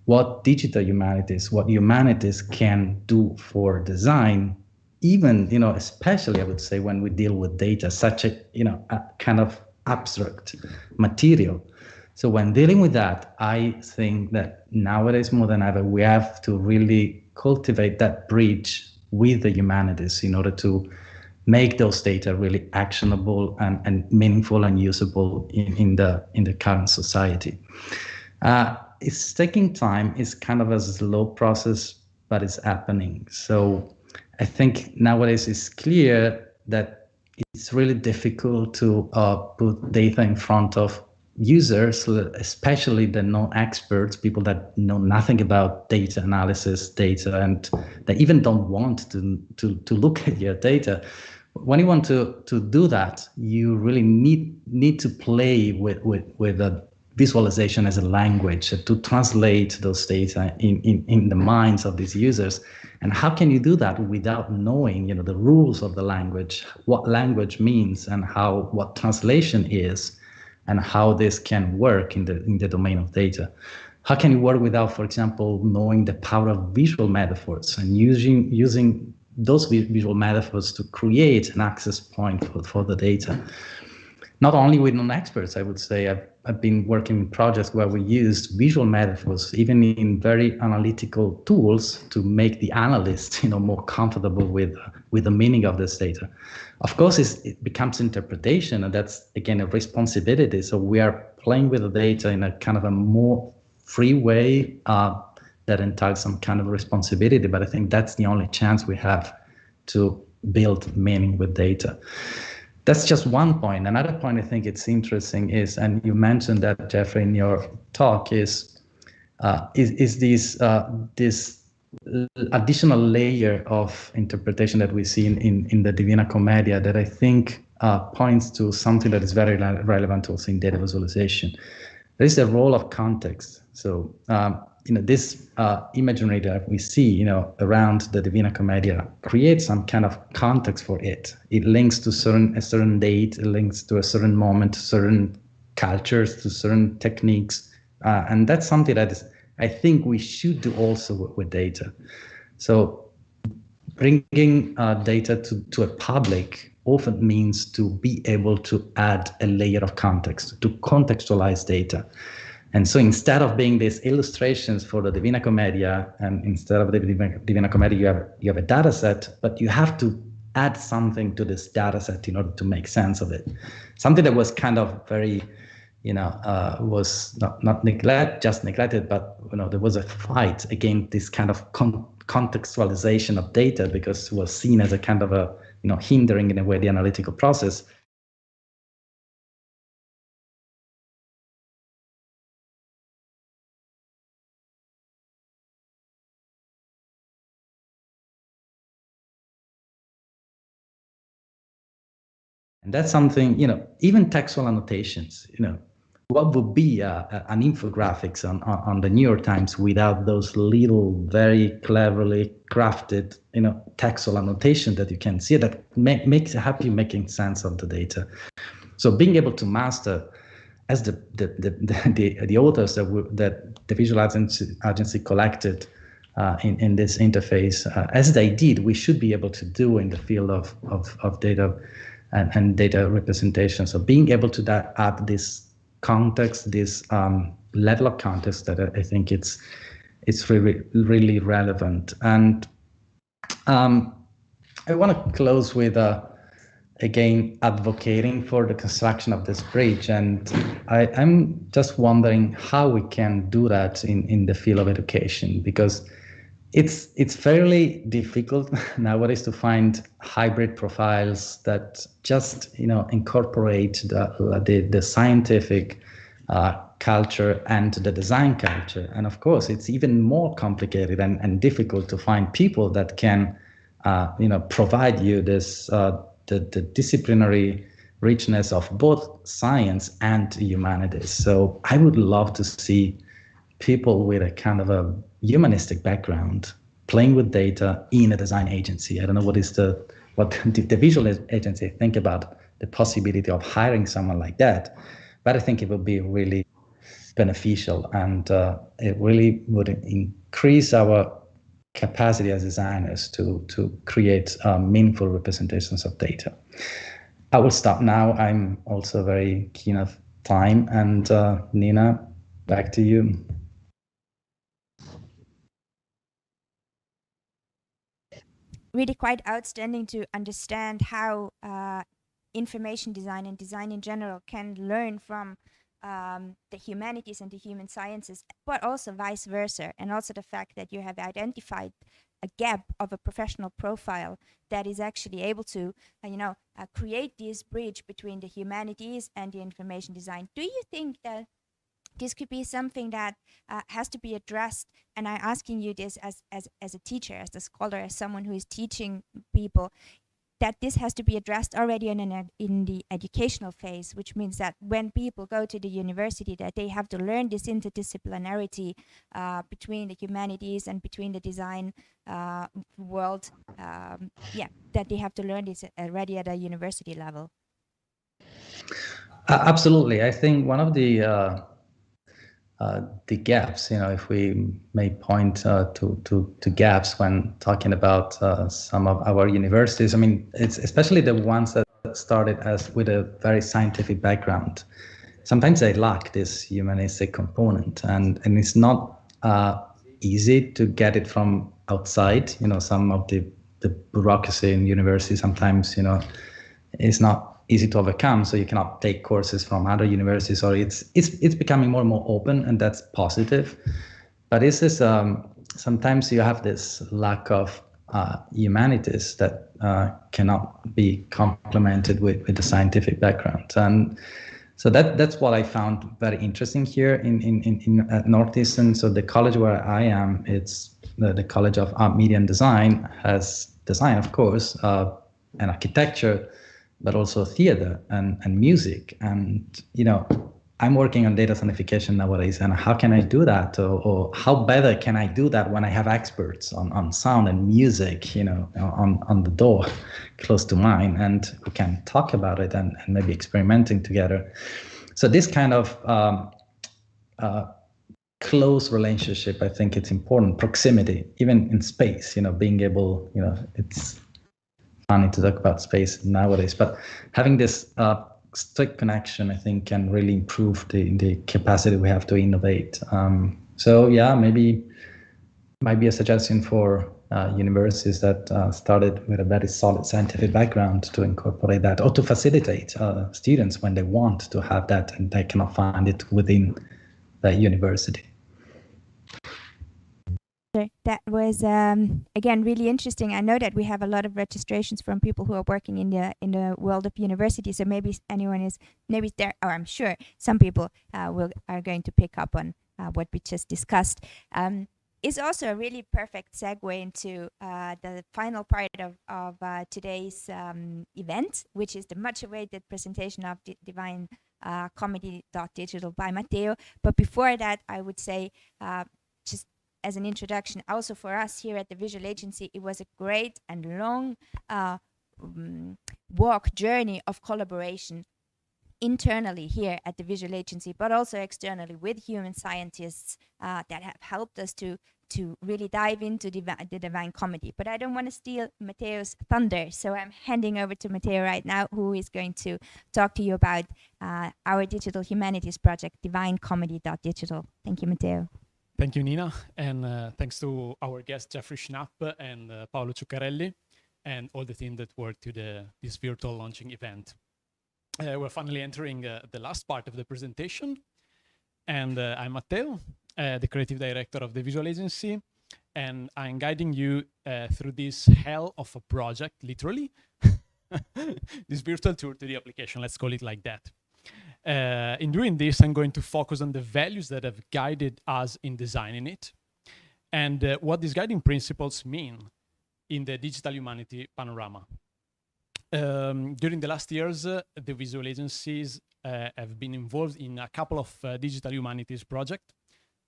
what digital humanities, what humanities can do for design, even, especially I would say when we deal with data, such a kind of abstract material. So when dealing with that, I think that nowadays more than ever, we have to really cultivate that bridge with the humanities in order to make those data really actionable and meaningful and usable in the current society. It's taking time. It's kind of a slow process, but it's happening. So I think nowadays it's clear that it's really difficult to put data in front of users, especially the non-experts, people that know nothing about data analysis, data, and they even don't want to look at your data. When you want to do that, you really need to play with a visualization as a language to translate those data in the minds of these users. And how can you do that without knowing, the rules of the language, what language means, and what translation is, and how this can work in the domain of data? How can you work without, for example, knowing the power of visual metaphors and using those visual metaphors to create an access point for the data? Not only with non-experts, I would say. I've been working in projects where we used visual metaphors, even in very analytical tools, to make the analyst, more comfortable with the meaning of this data. Of course, it becomes interpretation, and that's again a responsibility. So we are playing with the data in a kind of a more free way that entails some kind of responsibility. But I think that's the only chance we have to build meaning with data. That's just one point. Another point I think it's interesting is, and you mentioned that, Jeffrey, in your talk, is this additional layer of interpretation that we see in the Divina Commedia that I think points to something that is very relevant also in data visualization. There is the role of context. So this imagery that we see, around the Divina Commedia creates some kind of context for it. It links to a certain date, it links to a certain moment, to certain cultures, to certain techniques, and that's something that I think we should do also with data. So bringing data to a public often means to be able to add a layer of context, to contextualize data. And so instead of being these illustrations for the Divina Commedia, and instead of the Divina Commedia, you have a data set, but you have to add something to this data set in order to make sense of it. Something that was kind of very, was not neglected, but there was a fight against this kind of contextualization of data, because it was seen as a kind of a, hindering in a way the analytical process. And that's something, even textual annotations, what would be an infographics on the New York Times without those little, very cleverly crafted, textual annotations that you can see that makes help you making sense of the data. So being able to master, as the authors that the visual agency collected in this interface, as they did, we should be able to do in the field of data and data representation. So being able to add this context, this level of context, that I think it's really, really relevant. And I want to close with again advocating for the construction of this bridge. And I'm just wondering how we can do that in the field of education, because it's fairly difficult nowadays to find hybrid profiles that just incorporate the scientific culture and the design culture. And of course, it's even more complicated and difficult to find people that can provide you this the disciplinary richness of both science and humanities. So I would love to see people with a kind of a humanistic background playing with data in a design agency. I don't know what the visual agency think about the possibility of hiring someone like that, but I think it would be really beneficial, and it really would increase our capacity as designers to create meaningful representations of data. I will stop now. I'm also very keen of time, and Nina, back to you. Really quite outstanding to understand how information design and design in general can learn from the humanities and the human sciences, but also vice versa. And also the fact that you have identified a gap of a professional profile that is actually able to, create this bridge between the humanities and the information design. Do you think that this could be something that has to be addressed? And I'm asking you this as a teacher, as a scholar, as someone who is teaching people, that this has to be addressed already in the educational phase, which means that when people go to the university, that they have to learn this interdisciplinarity between the humanities and between the design world. That they have to learn this already at a university level. Absolutely. I think one of the gaps, if we may point to gaps when talking about some of our universities, I mean, it's especially the ones that started with a very scientific background. Sometimes they lack this humanistic component, and it's not easy to get it from outside. Some of the bureaucracy in university sometimes, is not easy to overcome, so you cannot take courses from other universities, or it's becoming more and more open, and that's positive. But it's this sometimes you have this lack of humanities that cannot be complemented with the scientific background, and so that's what I found very interesting here in Northeastern. So the college where I am, it's the College of Art, Media, and Design, has design, of course, and architecture, but also theater and music. And, I'm working on data sonification nowadays, and how can I do that? Or how better can I do that when I have experts on sound and music, on the door close to mine, and we can talk about it and maybe experimenting together. So this kind of close relationship, I think it's important. Proximity, even in space, being able, it's funny to talk about space nowadays, but having this strict connection, I think, can really improve the capacity we have to innovate. So yeah, maybe might be a suggestion for universities that started with a very solid scientific background to incorporate that, or to facilitate students when they want to have that and they cannot find it within the university. That was again really interesting. I know that we have a lot of registrations from people who are working in the world of university. So maybe anyone is there, or I'm sure some people are going to pick up on what we just discussed. It's also a really perfect segue into the final part of today's event, which is the much-awaited presentation of DivineComedy.digital by Matteo. But before that, I would say just as an introduction, also for us here at the Visual Agency, it was a great and long journey of collaboration internally here at the Visual Agency, but also externally with human scientists that have helped us to really dive into the Divine Comedy. But I don't want to steal Matteo's thunder, so I'm handing over to Matteo right now, who is going to talk to you about our digital humanities project, DivineComedy.digital. Thank you, Matteo. Thank you, Nina, and thanks to our guest, Jeffrey Schnapp and Paolo Ciuccarelli, and all the team that worked to this virtual launching event. We're finally entering the last part of the presentation, and I'm Matteo, the creative director of the Visual Agency, and I'm guiding you through this hell of a project, literally, this virtual tour to the application, let's call it like that. In doing this, I'm going to focus on the values that have guided us in designing it, and what these guiding principles mean in the digital humanity panorama. During the last years, the Visual Agencies have been involved in a couple of digital humanities projects.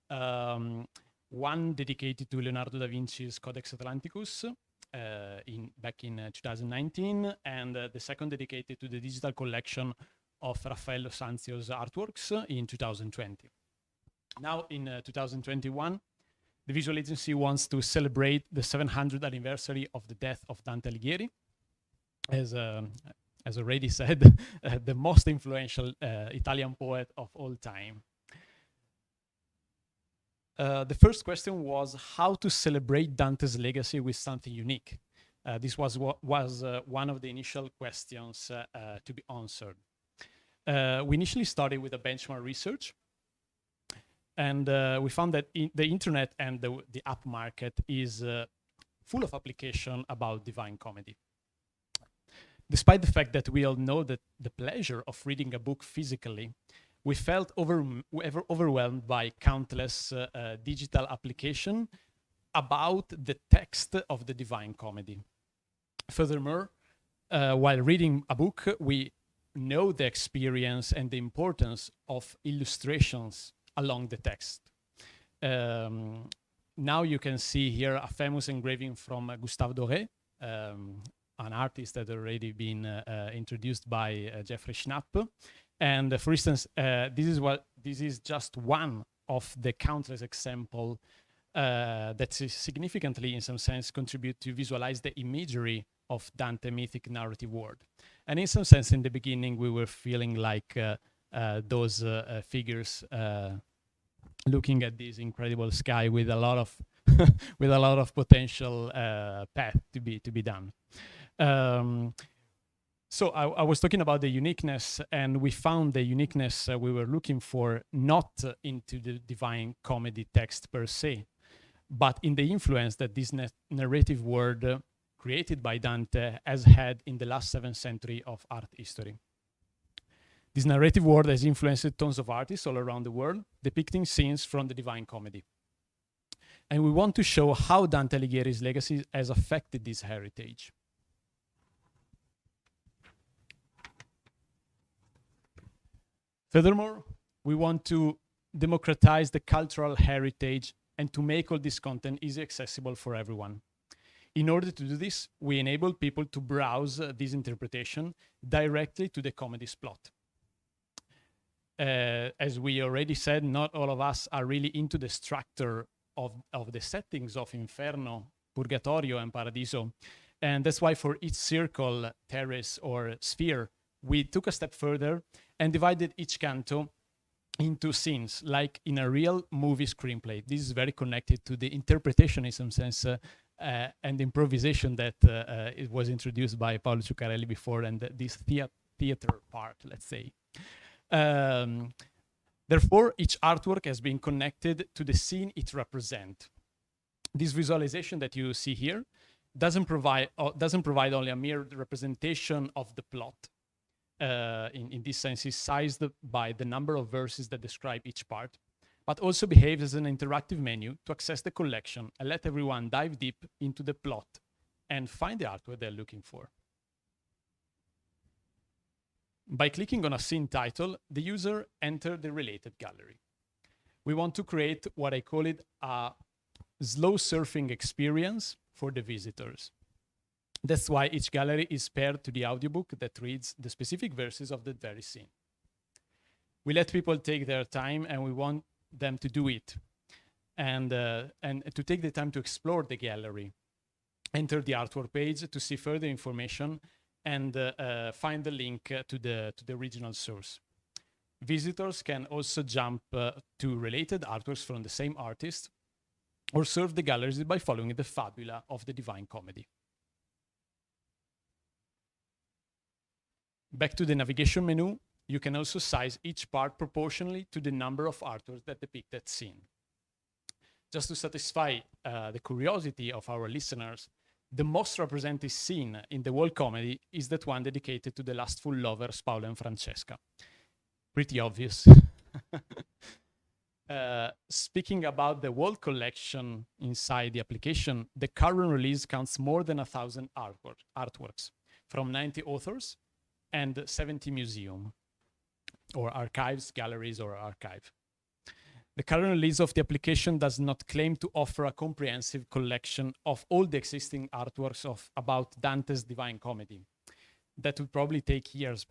One dedicated to Leonardo da Vinci's Codex Atlanticus back in 2019, and the second dedicated to the digital collection of Raffaello Sanzio's artworks in 2020. Now, in 2021, the Visual Agency wants to celebrate the 700th anniversary of the death of Dante Alighieri. As already said, the most influential Italian poet of all time. The first question was how to celebrate Dante's legacy with something unique. This was one of the initial questions to be answered. We initially started with a benchmark research, and we found that the internet and the app market is full of application about Divine Comedy. Despite the fact that we all know that the pleasure of reading a book physically, we felt overwhelmed by countless digital application about the text of the Divine Comedy. Furthermore, while reading a book, we know the experience and the importance of illustrations along the text. Now you can see here a famous engraving from Gustave Doré, an artist that already been introduced by Jeffrey Schnapp. And for instance, this is just one of the countless examples that significantly, in some sense, contribute to visualize the imagery of Dante mythic narrative world. And in some sense, in the beginning, we were feeling like those figures looking at this incredible sky with a lot of with a lot of potential path to be done. So I was talking about the uniqueness, and we found the uniqueness we were looking for not into the Divine Comedy text per se, but in the influence that this narrative world created by Dante has had in the last 7th century of art history. This narrative world has influenced tons of artists all around the world, depicting scenes from the Divine Comedy. And we want to show how Dante Alighieri's legacy has affected this heritage. Furthermore, we want to democratize the cultural heritage and to make all this content easily accessible for everyone. In order to do this, we enable people to browse this interpretation directly to the comedy's plot. As we already said, not all of us are really into the structure of the settings of Inferno, Purgatorio, and Paradiso. And that's why for each circle, terrace, or sphere, we took a step further and divided each canto into scenes, like in a real movie screenplay. This is very connected to the interpretation, in some sense, and improvisation that it was introduced by Paolo Ciuccarelli before, and this theater part, let's say. Therefore, each artwork has been connected to the scene it represents. This visualization that you see here doesn't provide only a mere representation of the plot. In this sense, is sized by the number of verses that describe each part, but also behaves as an interactive menu to access the collection and let everyone dive deep into the plot and find the artwork they're looking for. By clicking on a scene title, the user enters the related gallery. We want to create what I call it a slow surfing experience for the visitors. That's why each gallery is paired to the audiobook that reads the specific verses of that very scene. We let people take their time, and we want them to do it, and to take the time to explore the gallery, enter the artwork page to see further information, and find the link to the original source. Visitors can also jump to related artworks from the same artist, or surf the galleries by following the fabula of the Divine Comedy. Back to the navigation menu, you can also size each part proportionally to the number of artworks that depict that scene. Just to satisfy the curiosity of our listeners, the most represented scene in the whole comedy is that one dedicated to the lustful lovers Paolo and Francesca. Pretty obvious. Speaking about the whole collection inside the application, the current release counts more than 1,000 artworks from 90 authors and 70 museums, or archives, galleries, or archive. The current release of the application does not claim to offer a comprehensive collection of all the existing artworks about Dante's Divine Comedy. That would probably take years.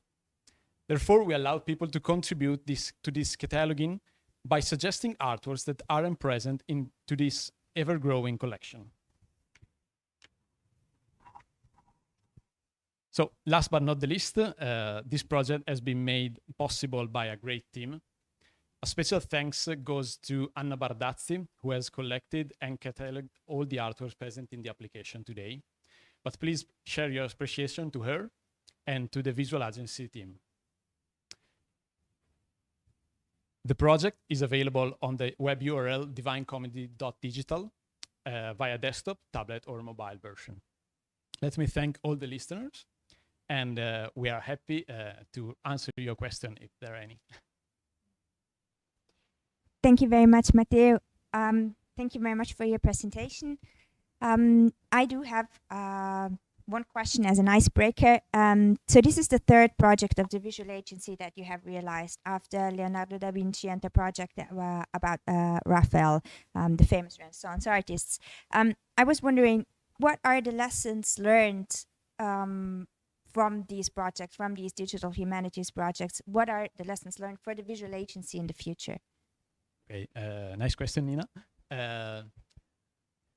Therefore, we allow people to contribute to this cataloging by suggesting artworks that aren't present to this ever-growing collection. So last but not the least, this project has been made possible by a great team. A special thanks goes to Anna Bardazzi, who has collected and cataloged all the artworks present in the application today. But please share your appreciation to her and to the visual agency team. The project is available on the web URL DivineComedy.digital, via desktop, tablet, or mobile version. Let me thank all the listeners, and we are happy to answer your question if there are any. Thank you very much, Matteo. Thank you very much for your presentation. I do have one question as an icebreaker. So this is the third project of the visual agency that you have realized after Leonardo da Vinci and the project that about Raphael, the famous Renaissance artists. I was wondering, what are the lessons learned from these projects, from these digital humanities projects? What are the lessons learned for the visual agency in the future? Okay, nice question, Nina.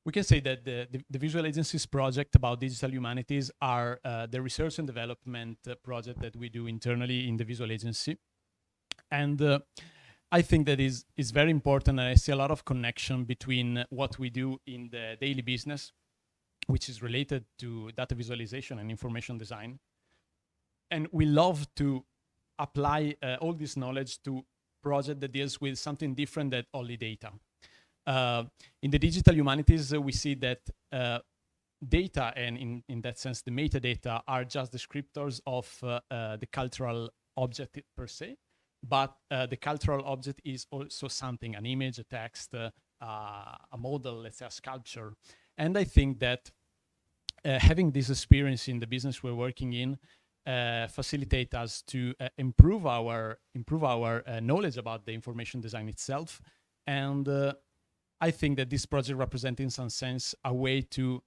We can say that the Visual Agency's project about digital humanities are the research and development project that we do internally in the Visual Agency. And I think that is very important, and I see a lot of connection between what we do in the daily business, which is related to data visualization and information design. And we love to apply all this knowledge to project that deals with something different than only data. In the digital humanities, we see that data, and in that sense, the metadata, are just descriptors of the cultural object per se, but the cultural object is also something, an image, a text, a model, let's say a sculpture. And I think that having this experience in the business we're working in facilitate us to improve our knowledge about the information design itself. And I think that this project represents, in some sense, a way to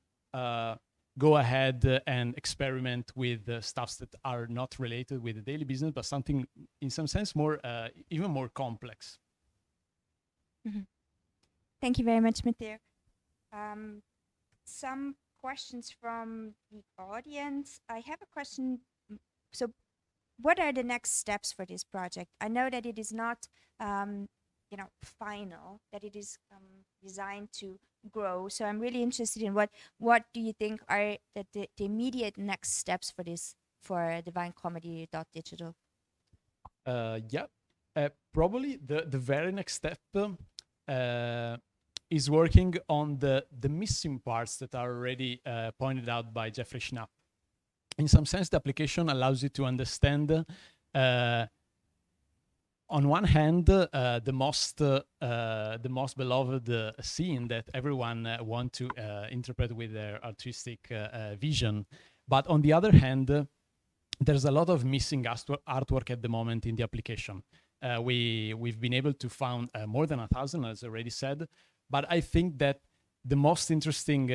go ahead and experiment with stuffs that are not related with the daily business, but something, in some sense, more even more complex. Mm-hmm. Thank you very much, Matteo. Some questions from the audience. I have a question. So, what are the next steps for this project? I know that it is not final, that it is designed to grow. So I'm really interested in what do you think are the immediate next steps for this, for DivineComedy.digital? Probably the very next step is working on the missing parts that are already pointed out by Jeffrey Schnapp. In some sense, the application allows you to understand on one hand, the most beloved scene that everyone want to interpret with their artistic vision. But on the other hand, there's a lot of missing artwork at the moment in the application. We've been able to find more than 1,000, as already said. But I think that the most interesting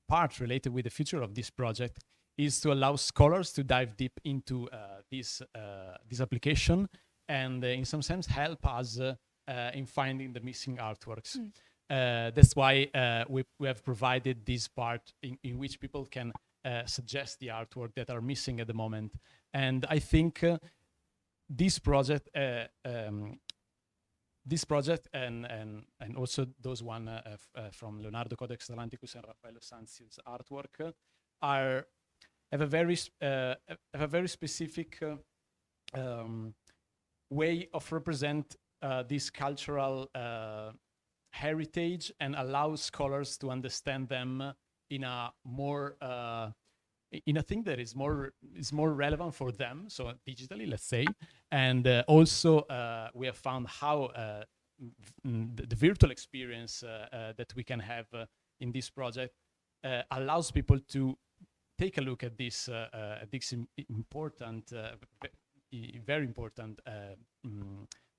part related with the future of this project is to allow scholars to dive deep into this application, and in some sense help us in finding the missing artworks. That's why we have provided this part in which people can suggest the artwork that are missing at the moment. And I think this project and also those one from Leonardo, Codex, Atlanticus, and Raffaello Sanzi's artwork have a very specific way of represent this cultural heritage, and allow scholars to understand them in a more in a thing that is more relevant for them, so digitally, let's say. And also we have found how the virtual experience that we can have in this project allows people to take a look at this important, very important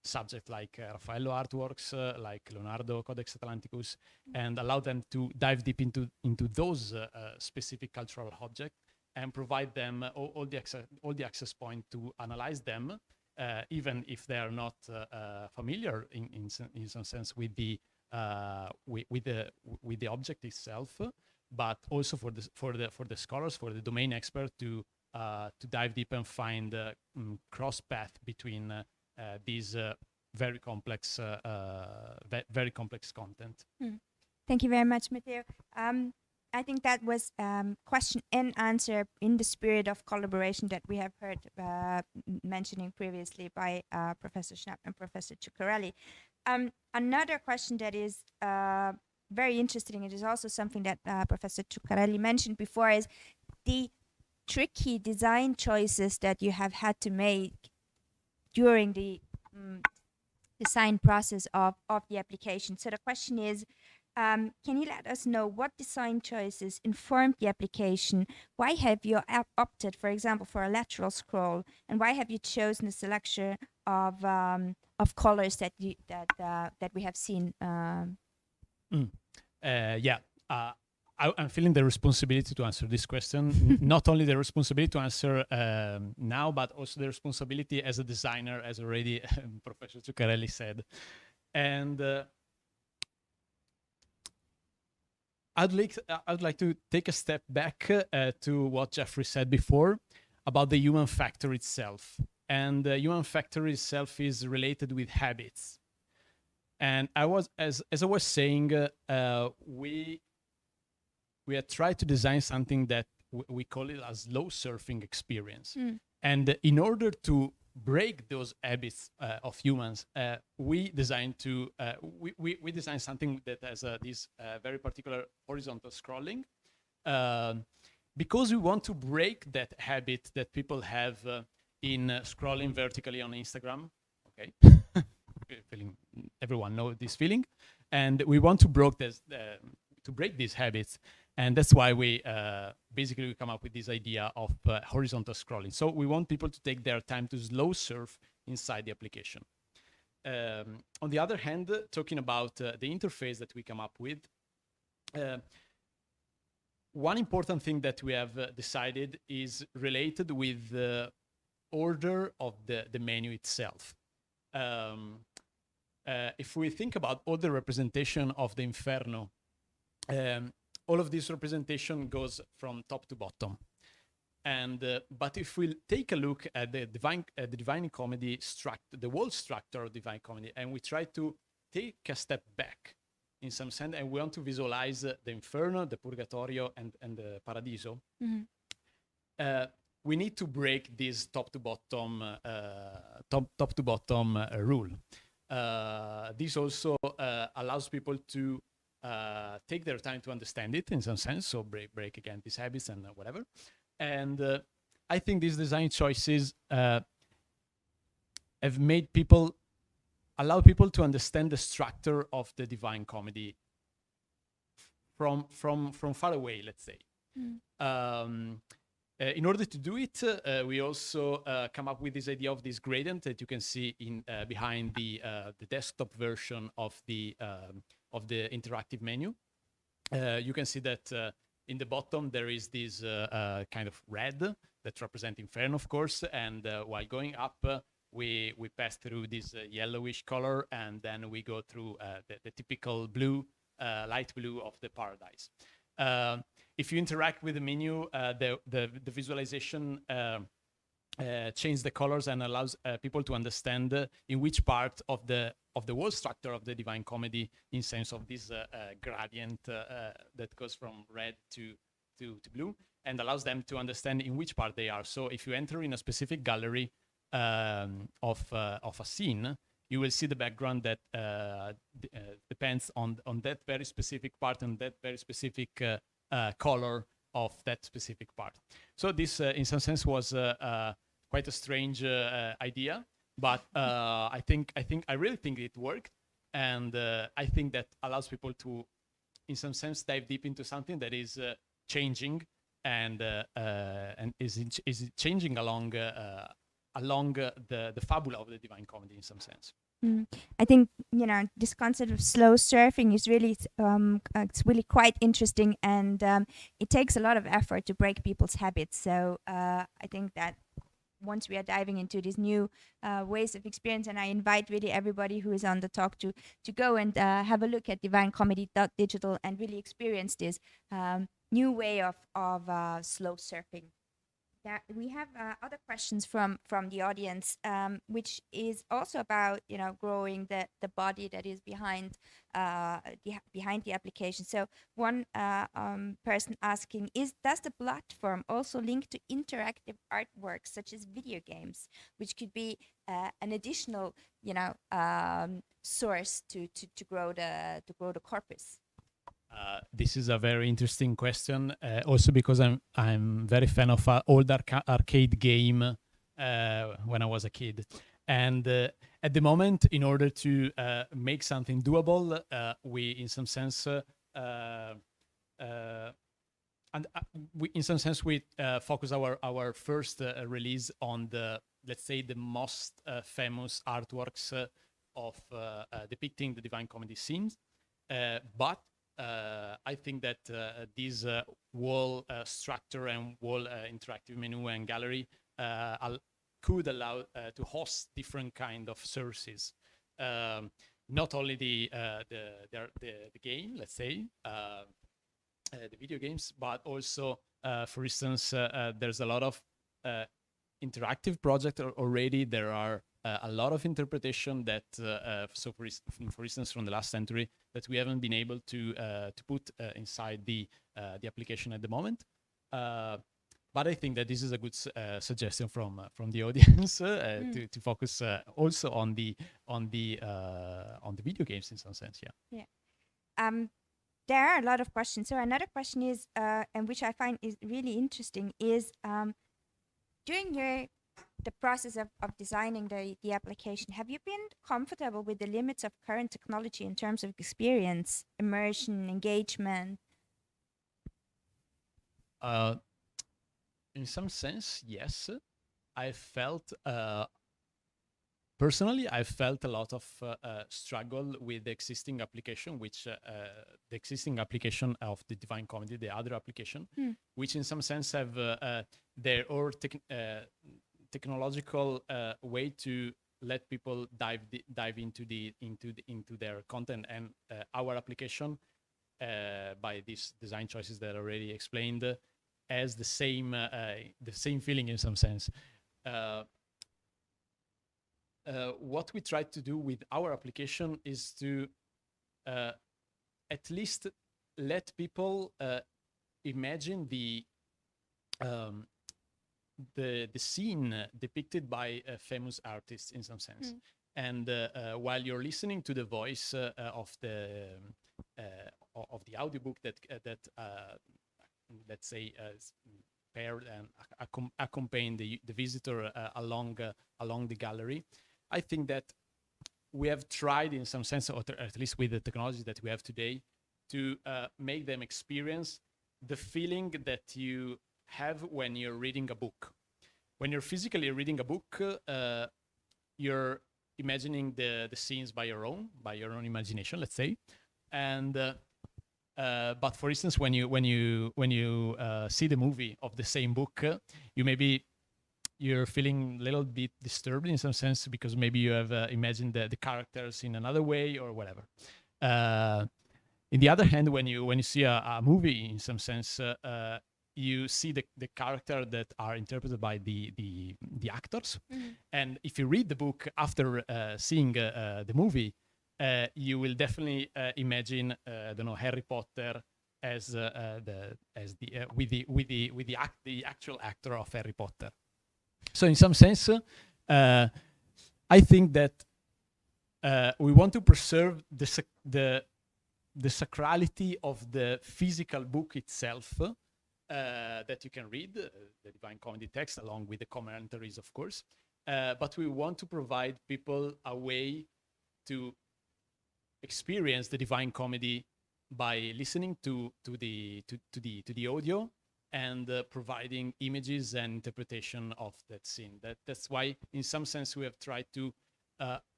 subject like Raffaello artworks, like Leonardo, Codex Atlanticus, and allow them to dive deep into those specific cultural objects and provide them all the access point to analyze them, even if they are not familiar in some sense with the object itself, but also for the scholars, for the domain expert to dive deep and find cross path between these very complex content. Thank you very much, Matteo. I think that was question and answer in the spirit of collaboration that we have heard mentioning previously by Professor Schnapp and Professor Ciuccarelli. Another question that is very interesting. It is also something that Professor Ciuccarelli mentioned before, is the tricky design choices that you have had to make during the design process of the application. So the question is, can you let us know what design choices informed the application? Why have you opted, for example, for a lateral scroll, and why have you chosen the selection of colors that we have seen? I'm feeling the responsibility to answer this question. Not only the responsibility to answer now, but also the responsibility as a designer, as already Professor Ciuccarelli said. And I'd like to take a step back to what Jeffrey said before about the human factor itself. And the human factor itself is related with habits. And as I was saying, we had tried to design something that we call it a slow surfing experience. And in order to break those habits of humans, we designed something that has this very particular horizontal scrolling, because we want to break that habit that people have in scrolling vertically on Instagram. Okay, everyone knows this feeling, and we want to break these habits. And that's why we basically come up with this idea of horizontal scrolling. So we want people to take their time to slow surf inside the application. On the other hand, talking about the interface that we come up with, one important thing that we have decided is related with the order of the menu itself. If we think about all the representation of the Inferno, all of this representation goes from top to bottom. And but if we take a look at the Divine Comedy structure, the whole structure of Divine Comedy, and we try to take a step back in some sense, and we want to visualize the Inferno, the Purgatorio, and the Paradiso, we need to break this top to bottom rule. This also allows people to take their time to understand it in some sense, so break again these habits and whatever. And I think these design choices have made people, allow people to understand the structure of the Divine Comedy from far away, let's say. In order to do it, we also come up with this idea of this gradient that you can see in behind the desktop version of the interactive menu. You can see that in the bottom there is this kind of red that represents Inferno, of course, and while going up, we pass through this yellowish color, and then we go through the typical blue, light blue of the Paradise. If you interact with the menu, the visualization changes the colors and allows people to understand in which part of the whole structure of the Divine Comedy, in sense of this gradient that goes from red to blue, and allows them to understand in which part they are. So if you enter in a specific gallery of a scene, you will see the background that depends on that very specific part and that very specific color of that specific part. So this, in some sense, was quite a strange idea, but I really think it worked, and I think that allows people to, in some sense, dive deep into something that is changing and is changing along the fabula of the Divine Comedy in some sense. I think this concept of slow surfing is really it's really quite interesting, and it takes a lot of effort to break people's habits. So I think that once we are diving into these new ways of experience, and I invite really everybody who is on the talk to go and have a look at DivineComedy.digital and really experience this new way of slow surfing. We have other questions from the audience, which is also about growing the body that is behind the application. So one person asking does the platform also link to interactive artworks such as video games, which could be an additional source to grow the corpus? This is a very interesting question. Also because I'm very fan of old arcade game when I was a kid, and at the moment, in order to make something doable, we in some sense. We focus our first release on the, let's say, the most famous artworks of depicting the Divine Comedy scenes. But I think that this wall structure and wall interactive menu and gallery could allow to host different kind of services. Not only the game, let's say, the video games, but also, for instance, there's a lot of interactive projects already. There are a lot of interpretation that, so for instance, from the last century, that we haven't been able to put inside the application at the moment. But I think that this is a good suggestion from the audience to focus also on the video games in some sense. Yeah. There are a lot of questions. So another question is, and which I find is really interesting, is during the process of designing the application, have you been comfortable with the limits of current technology in terms of experience, immersion, engagement? In some sense, yes. I felt personally, I felt a lot of struggle with the existing application, which the existing application of the Divine Comedy, the other application, which in some sense have their own technological way to let people dive into their content, and our application, by these design choices that I already explained, has the same feeling in some sense. What we try to do with our application is to at least let people imagine the scene depicted by famous artists in some sense. And while you're listening to the voice of the audiobook that let's say paired and accompanying the visitor along the gallery, I think that we have tried in some sense, or at least with the technology that we have today, to make them experience the feeling that you have when you're reading a book. When you're physically reading a book, you're imagining the scenes by your own imagination, let's say. And but for instance, when you see the movie of the same book, you're feeling a little bit disturbed in some sense, because maybe you have imagined the characters in another way or whatever. In the other hand, when you see a movie, in some sense, you see the character that are interpreted by the actors. And if you read the book after seeing the movie, you will definitely imagine I don't know, Harry Potter as the actual actor of Harry Potter. So in some sense, I think that we want to preserve the sacrality of the physical book itself, that you can read, the Divine Comedy text, along with the commentaries, of course. But we want to provide people a way to experience the Divine Comedy by listening to the audio and providing images and interpretation of that scene. That's why, in some sense, we have tried to.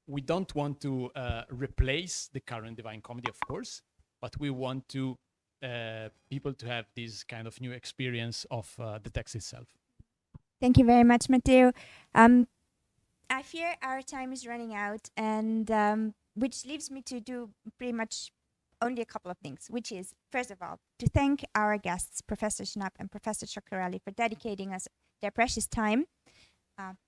We don't want to replace the current Divine Comedy, of course, but we want to people to have this kind of new experience of the text itself. Thank you very much, Matteo. I fear our time is running out, and which leaves me to do pretty much only a couple of things, which is, first of all, to thank our guests, Professor Schnapp and Professor Ciuccarelli, for dedicating us their precious time.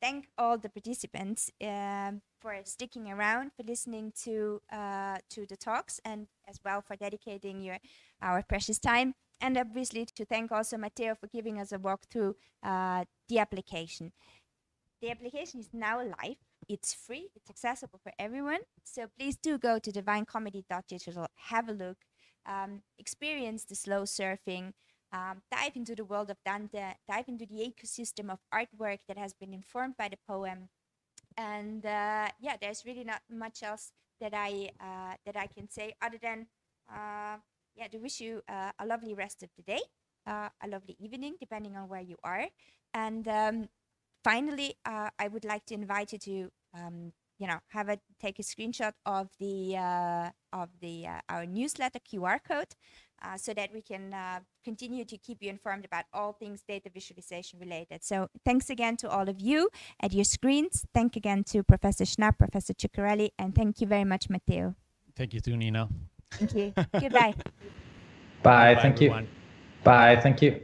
Thank all the participants for sticking around, for listening to the talks, and as well for dedicating our precious time. And obviously to thank also Matteo for giving us a walk through the application. The application is now live. It's free. It's accessible for everyone. So please do go to DivineComedy.digital, have a look, experience the slow surfing, dive into the world of Dante, dive into the ecosystem of artwork that has been informed by the poem. And yeah, there's really not much else that I can say other than yeah, to wish you a lovely rest of the day, a lovely evening, depending on where you are. And finally, I would like to invite you to take a screenshot of the our newsletter QR code, so that we can continue to keep you informed about all things data visualization related. So thanks again to all of you at your screens. Thank again to Professor Schnapp, Professor Ciuccarelli, and thank you very much, Matteo. Thank you too, Nina. Thank you. Goodbye. Bye. Bye, Thank everyone. you. Bye. Thank you.